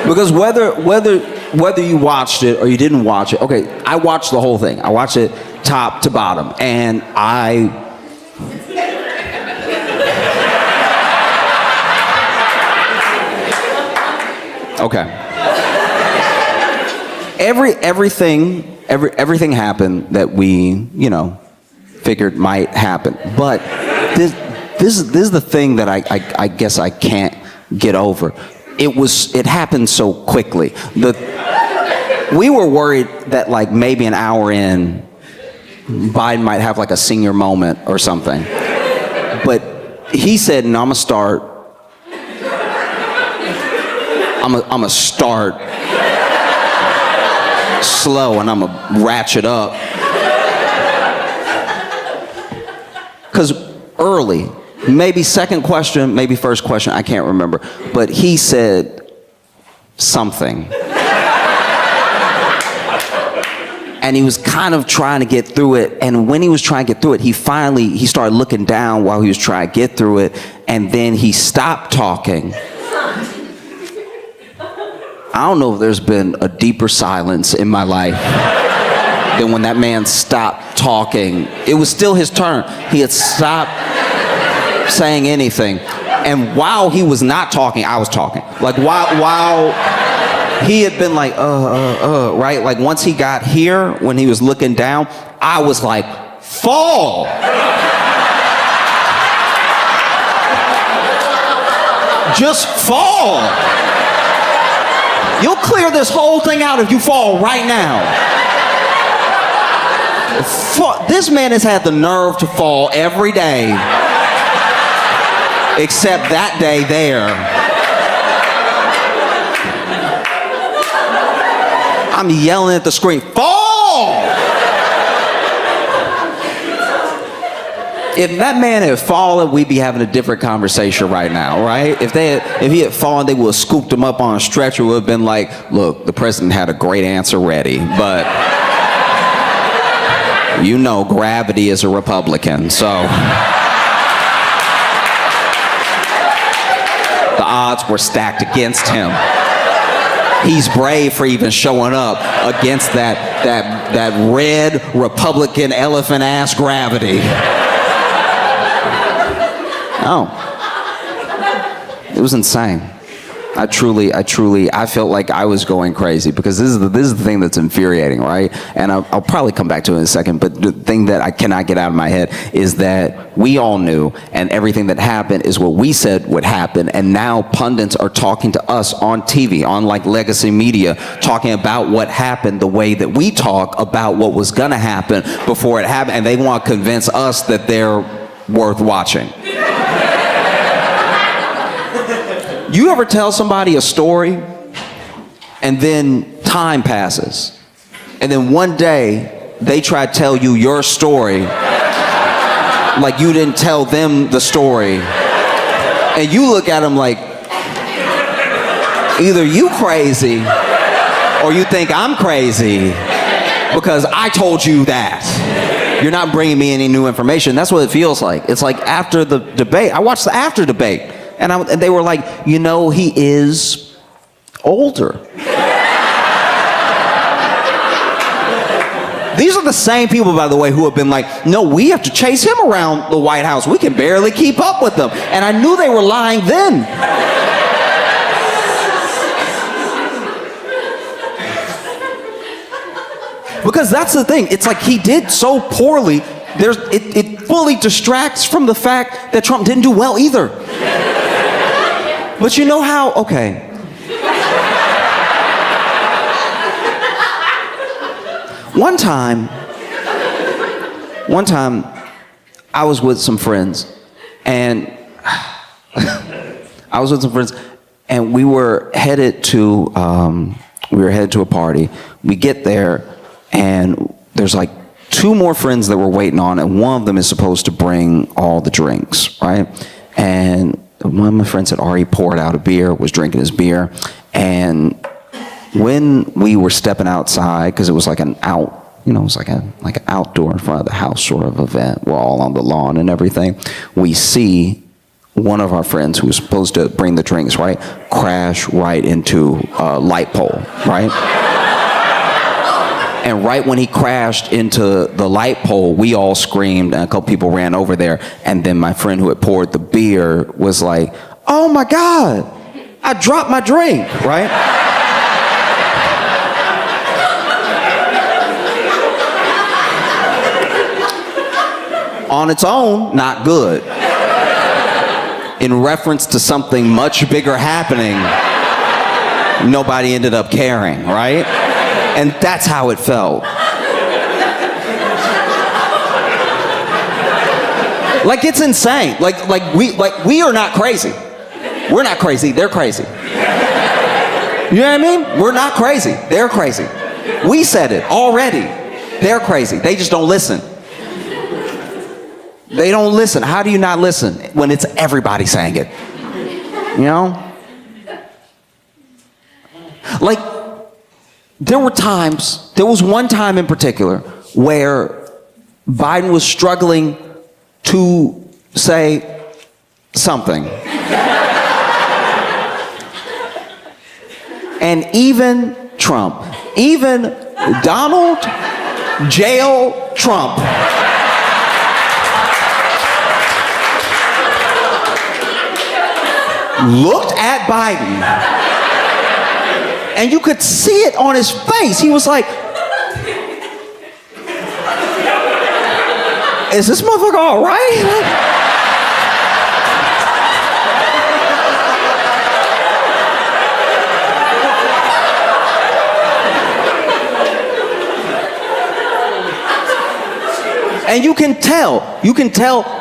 Because whether you watched it or you didn't watch it, okay, I watched the whole thing. I watched it top to bottom, and okay. Everything happened that we, figured might happen. But this is the thing that I guess I can't get over. It happened so quickly. We were worried that like maybe an hour in, Biden might have like a senior moment or something. But he said, no, I'm gonna start slow, and I'm gonna ratchet up. Because early, maybe second question, maybe first question, I can't remember. But he said something. And he was kind of trying to get through it. And when he was trying to get through it, he started looking down while he was trying to get through it. And then he stopped talking. I don't know if there's been a deeper silence in my life than when that man stopped talking. It was still his turn. He had stopped saying anything. And while he was not talking, I was talking. Like while he had been like, right? Like once he got here, when he was looking down, I was like, fall! Just fall! You'll clear this whole thing out if you fall right now. This man has had the nerve to fall every day, except that day there. I'm yelling at the screen, fall! If that man had fallen, we'd be having a different conversation right now, right? If he had fallen, they would have scooped him up on a stretcher. Would have been like, look, the president had a great answer ready, but gravity is a Republican, so the odds were stacked against him. He's brave for even showing up against that red Republican elephant ass gravity. Oh. It was insane. I felt like I was going crazy because this is the thing that's infuriating, right? And I'll probably come back to it in a second, but the thing that I cannot get out of my head is that we all knew, and everything that happened is what we said would happen, and now pundits are talking to us on TV, on like legacy media, talking about what happened the way that we talk about what was gonna happen before it happened, and they want to convince us that they're worth watching. You ever tell somebody a story and then time passes and then one day they try to tell you your story like you didn't tell them the story, and you look at them like either you crazy or you think I'm crazy because I told you that. You're not bringing me any new information. That's what it feels like. It's like after the debate, I watched the after debate. And they were like, you know, he is older. These are the same people, by the way, who have been like, no, we have to chase him around the White House. We can barely keep up with them. And I knew they were lying then. Because that's the thing. It's like he did so poorly. It fully distracts from the fact that Trump didn't do well either. But you know how, okay. One time, I was with some friends, and we were headed to a party. We get there, and there's like 2 more friends that we're waiting on, and one of them is supposed to bring all the drinks, right? And one of my friends had already poured out a beer, was drinking his beer, and when we were stepping outside, because it was like an outdoor in front of the house sort of event, we're all on the lawn and everything, we see one of our friends who was supposed to bring the drinks, right, crash right into a light pole, right? And right when he crashed into the light pole, we all screamed, and a couple people ran over there. And then my friend who had poured the beer was like, oh my God, I dropped my drink, right? On its own, not good. In reference to something much bigger happening, nobody ended up caring, right? And that's how it felt. Like, it's insane. Like we are not crazy. We're not crazy, they're crazy. You know what I mean? We're not crazy, they're crazy. We said it already. They're crazy, they just don't listen. They don't listen. How do you not listen when it's everybody saying it? You know? Like, there was one time in particular where Biden was struggling to say something. And even Trump, even Donald Jail Trump, looked at Biden, and you could see it on his face. He was like, is this motherfucker all right? And you can tell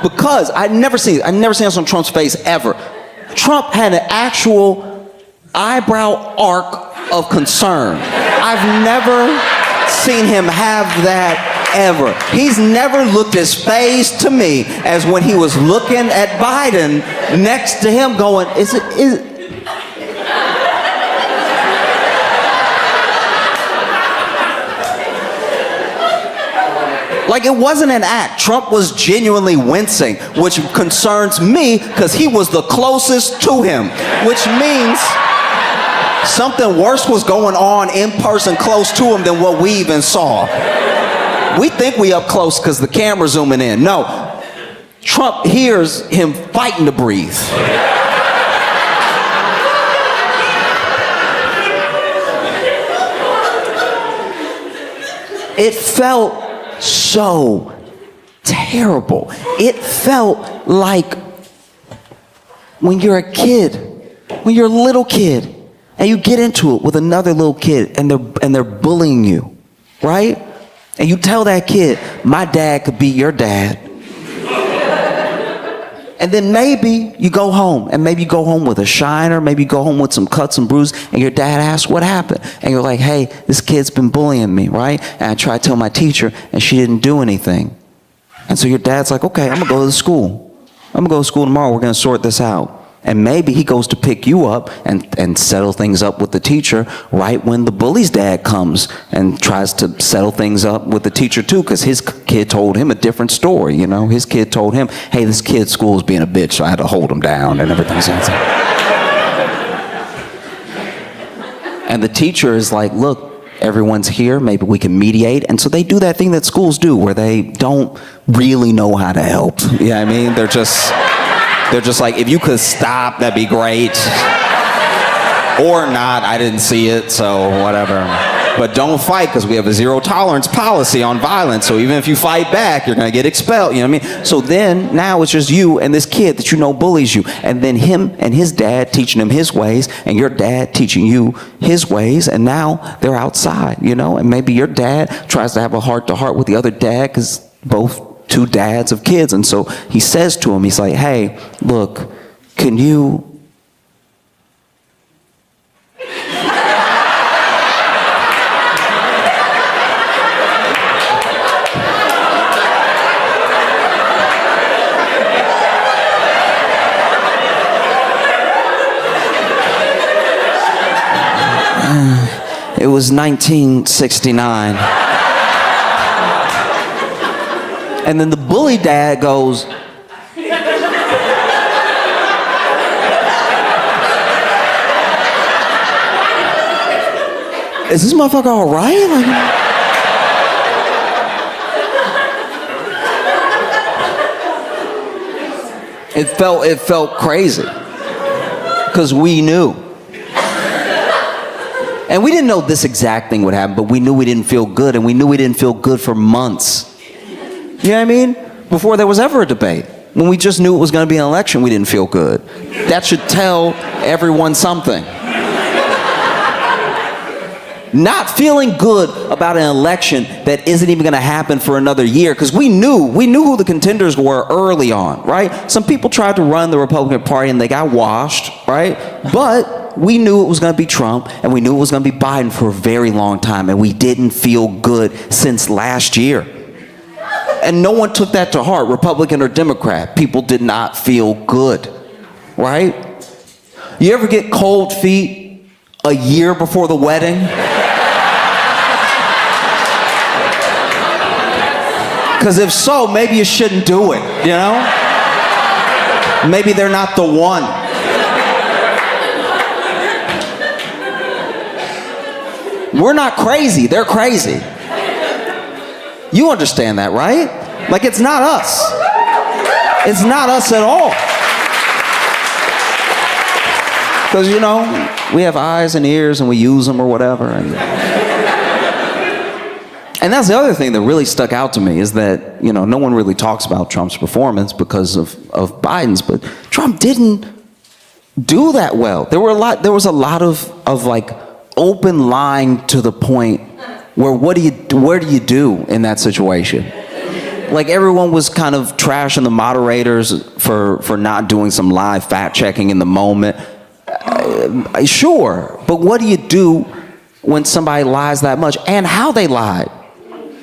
because I've never seen this on Trump's face ever. Trump had an actual eyebrow arc of concern. I've never seen him have that ever. He's never looked as phased to me as when he was looking at Biden next to him going, is it? Like, it wasn't an act. Trump was genuinely wincing, which concerns me because he was the closest to him, which means something worse was going on in person close to him than what we even saw. We think we up close because the camera's zooming in. No, Trump hears him fighting to breathe. It felt so terrible. It felt like when you're a kid, when you're a little kid, and you get into it with another little kid, and they're bullying you, right? And you tell that kid, my dad could be your dad. And then maybe you go home, and maybe you go home with a shiner, maybe you go home with some cuts and bruises, and your dad asks what happened. And you're like, hey, this kid's been bullying me, right? And I tried to tell my teacher, and she didn't do anything. And so your dad's like, okay, I'm gonna go to school. I'm gonna go to school tomorrow, we're gonna sort this out. And maybe he goes to pick you up and settle things up with the teacher right when the bully's dad comes and tries to settle things up with the teacher too, because his kid told him a different story, you know? His kid told him, hey, this kid's school's being a bitch, so I had to hold him down and everything. And the teacher is like, look, everyone's here, maybe we can mediate. And so they do that thing that schools do where they don't really know how to help. You know what I mean? They're just like, if you could stop, that'd be great. Or not, I didn't see it, so whatever. But don't fight, because we have a zero tolerance policy on violence, so even if you fight back, you're gonna get expelled, you know what I mean? So then, now it's just you and this kid that you know bullies you, and then him and his dad teaching him his ways, and your dad teaching you his ways, and now they're outside, you know? And maybe your dad tries to have a heart-to-heart with the other dad, because both two dads of kids, and so he says to him, he's like, hey, look, can you it was 1969. And then the bully dad goes, is this motherfucker all right? Like, it felt crazy, because we knew. And we didn't know this exact thing would happen, but we knew we didn't feel good, and we knew we didn't feel good for months. You know what I mean? Before there was ever a debate. When we just knew it was going to be an election, we didn't feel good. That should tell everyone something. Not feeling good about an election that isn't even going to happen for another year, because we knew who the contenders were early on, right? Some people tried to run the Republican Party and they got washed, right? But we knew it was going to be Trump, and we knew it was going to be Biden for a very long time, and we didn't feel good since last year. And no one took that to heart, Republican or Democrat. People did not feel good, right? You ever get cold feet a year before the wedding? Because if so, maybe you shouldn't do it, you know? Maybe they're not the one. We're not crazy, they're crazy. You understand that, right? Like, it's not us. It's not us at all. Because, you know, we have eyes and ears and we use them or whatever. And that's the other thing that really stuck out to me, is that, you know, no one really talks about Trump's performance because of Biden's, but Trump didn't do that well. There was a lot of like open lying to the point where where do you do in that situation? Like, everyone was kind of trashing the moderators for not doing some live fact checking in the moment. Sure, but what do you do when somebody lies that much, and how they lied,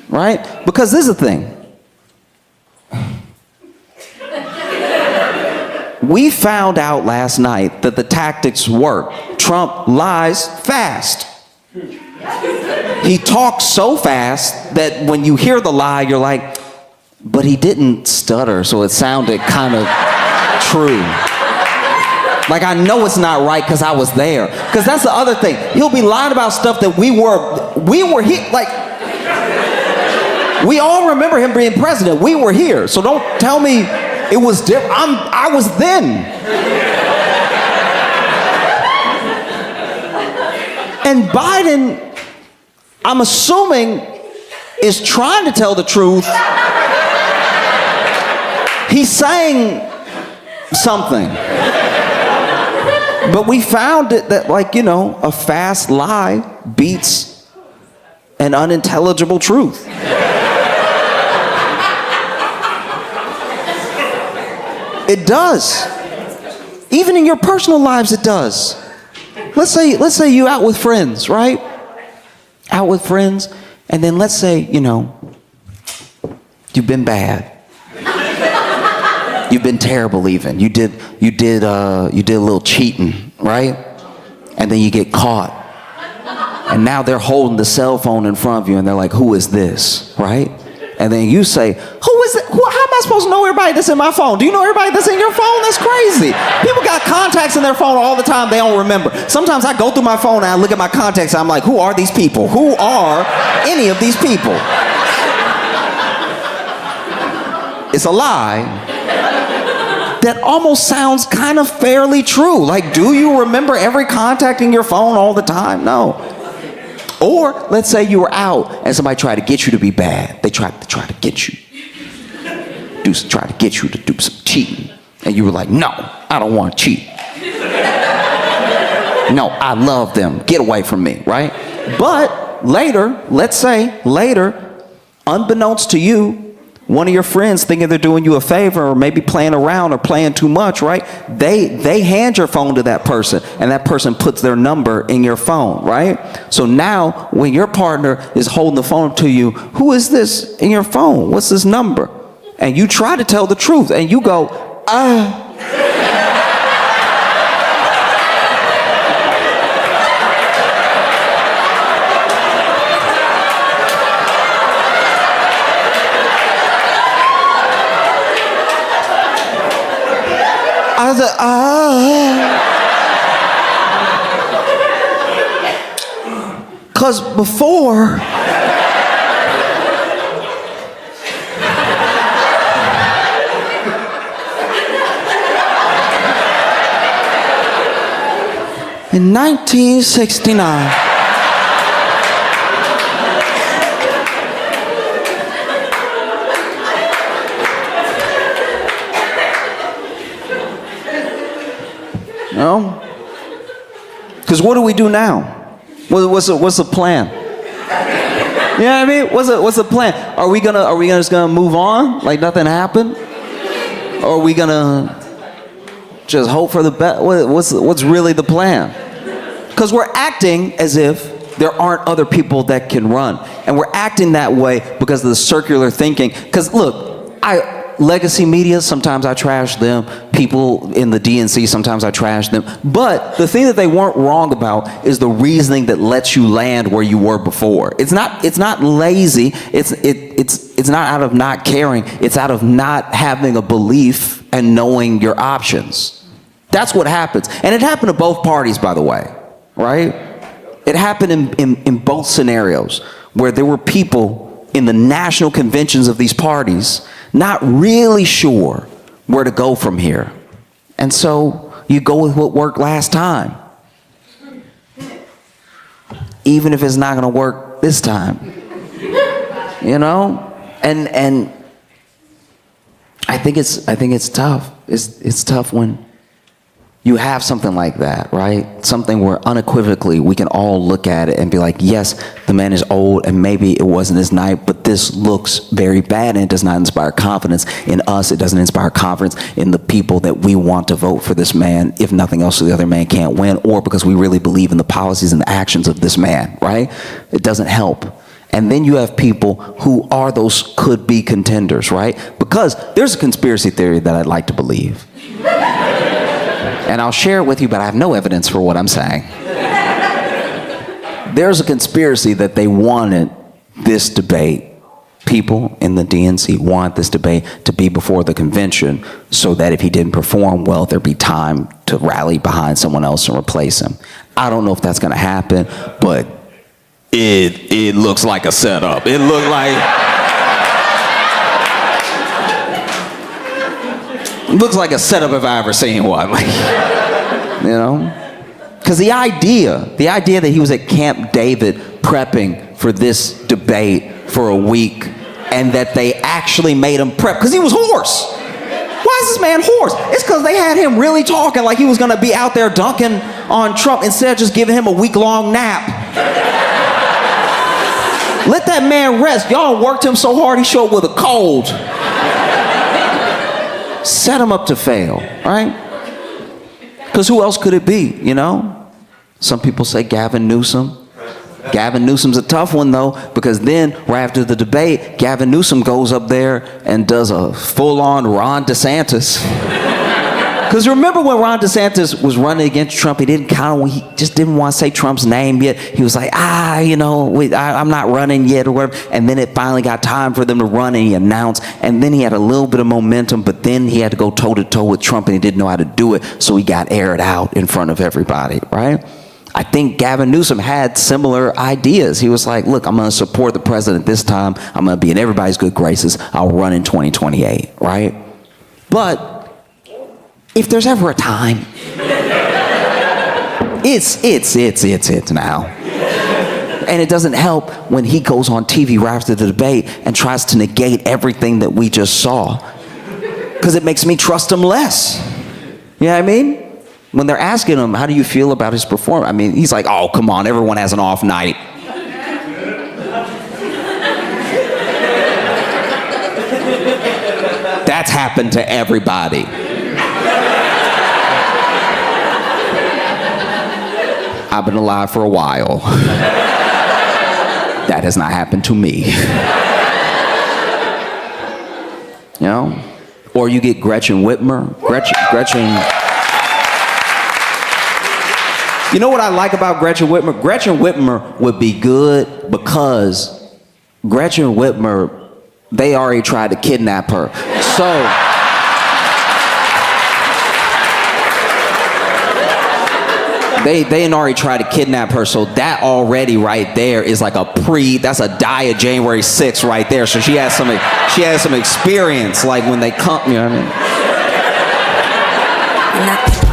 right? Because this is the thing. We found out last night that the tactics work. Trump lies fast. He talks so fast that when you hear the lie, you're like, but he didn't stutter, so it sounded kind of true. Like, I know it's not right because I was there. Because that's the other thing. He'll be lying about stuff that we were here. Like, we all remember him being president. We were here. So don't tell me It was different. I was then. And Biden, I'm assuming, is trying to tell the truth. He's saying something. But we found it that, like, a fast lie beats an unintelligible truth. It does. Even in your personal lives, it does. Let's say you out with friends, right? Out with friends, and then let's say, you've been bad. You've been terrible even. You did a little cheating, right? And then you get caught. And now they're holding the cell phone in front of you and they're like, who is this, right? And then you say, who is it? How am I supposed to know everybody that's in my phone? Do you know everybody that's in your phone? That's crazy. People got contacts in their phone all the time they don't remember. Sometimes I go through my phone and I look at my contacts and I'm like, who are these people? Who are any of these people? It's a lie that almost sounds kind of fairly true. Like, do you remember every contact in your phone all the time? No. Or let's say you were out and somebody tried to get you to be bad. They tried to get you. Try to get you to do some cheating. And you were like, no, I don't want to cheat. No, I love them. Get away from me, right? But later, let's say later, unbeknownst to you, one of your friends thinking they're doing you a favor or maybe playing around or playing too much, right? They hand your phone to that person and that person puts their number in your phone, right? So now when your partner is holding the phone to you, who is this in your phone? What's this number? And you try to tell the truth and you go, I said, Because before, in 1969, because what do we do now? What's the plan? You know what I mean? What's the plan? Are we just gonna move on like nothing happened? Or are we gonna just hope for the best? What's really the plan? Because we're acting as if there aren't other people that can run, and we're acting that way because of the circular thinking. Because look, legacy media, sometimes I trash them. People in the DNC, sometimes I trash them. But the thing that they weren't wrong about is the reasoning that lets you land where you were before. It's not lazy. It's not out of not caring. It's out of not having a belief and knowing your options. That's what happens. And it happened to both parties, by the way, right? It happened in both scenarios where there were people in the national conventions of these parties not really sure where to go from here. And so you go with what worked last time, even if it's not going to work this time. And I think it's tough. It's tough when you have something like that, right? Something where unequivocally we can all look at it and be like, yes, the man is old and maybe it wasn't his night, but this looks very bad and it does not inspire confidence in us. It doesn't inspire confidence in the people that we want to vote for this man, if nothing else, so the other man can't win, or because we really believe in the policies and the actions of this man, right? It doesn't help. And then you have people who are those could-be contenders, right? Because there's a conspiracy theory that I'd like to believe. And I'll share it with you, but I have no evidence for what I'm saying. There's a conspiracy that they wanted this debate. People in the DNC want this debate to be before the convention so that if he didn't perform well, there'd be time to rally behind someone else and replace him. I don't know if that's going to happen, but it looks like a setup. It looked like... Looks like a setup if I ever seen one. Like, you know? Because the idea that he was at Camp David prepping for this debate for a week and that they actually made him prep because he was hoarse. Why is this man hoarse? It's because they had him really talking like he was going to be out there dunking on Trump instead of just giving him a week-long nap. Let that man rest. Y'all worked him so hard he showed up with a cold. Set him up to fail, right? Because who else could it be, you know? Some people say Gavin Newsom. Gavin Newsom's a tough one, though, because then, right after the debate, Gavin Newsom goes up there and does a full-on Ron DeSantis. Because remember when Ron DeSantis was running against Trump, he just didn't want to say Trump's name yet. He was like, I'm not running yet or whatever. And then it finally got time for them to run and he announced. And then he had a little bit of momentum, but then he had to go toe-to-toe with Trump and he didn't know how to do it. So he got aired out in front of everybody, right? I think Gavin Newsom had similar ideas. He was like, look, I'm going to support the president this time. I'm going to be in everybody's good graces. I'll run in 2028, right? But if there's ever a time, it's now. And it doesn't help when he goes on TV right after the debate and tries to negate everything that we just saw. Because it makes me trust him less. You know what I mean? When they're asking him, how do you feel about his performance? I mean, he's like, oh, come on, everyone has an off night. That's happened to everybody. I've been alive for a while. That has not happened to me. You know? Or you get Gretchen Whitmer. Gretchen. You know what I like about Gretchen Whitmer? Gretchen Whitmer would be good because Gretchen Whitmer, they already tried to kidnap her. So they already tried to kidnap her, so that already right there is like that's a die of January 6th right there. So she has some experience, like when they come, you know what I mean?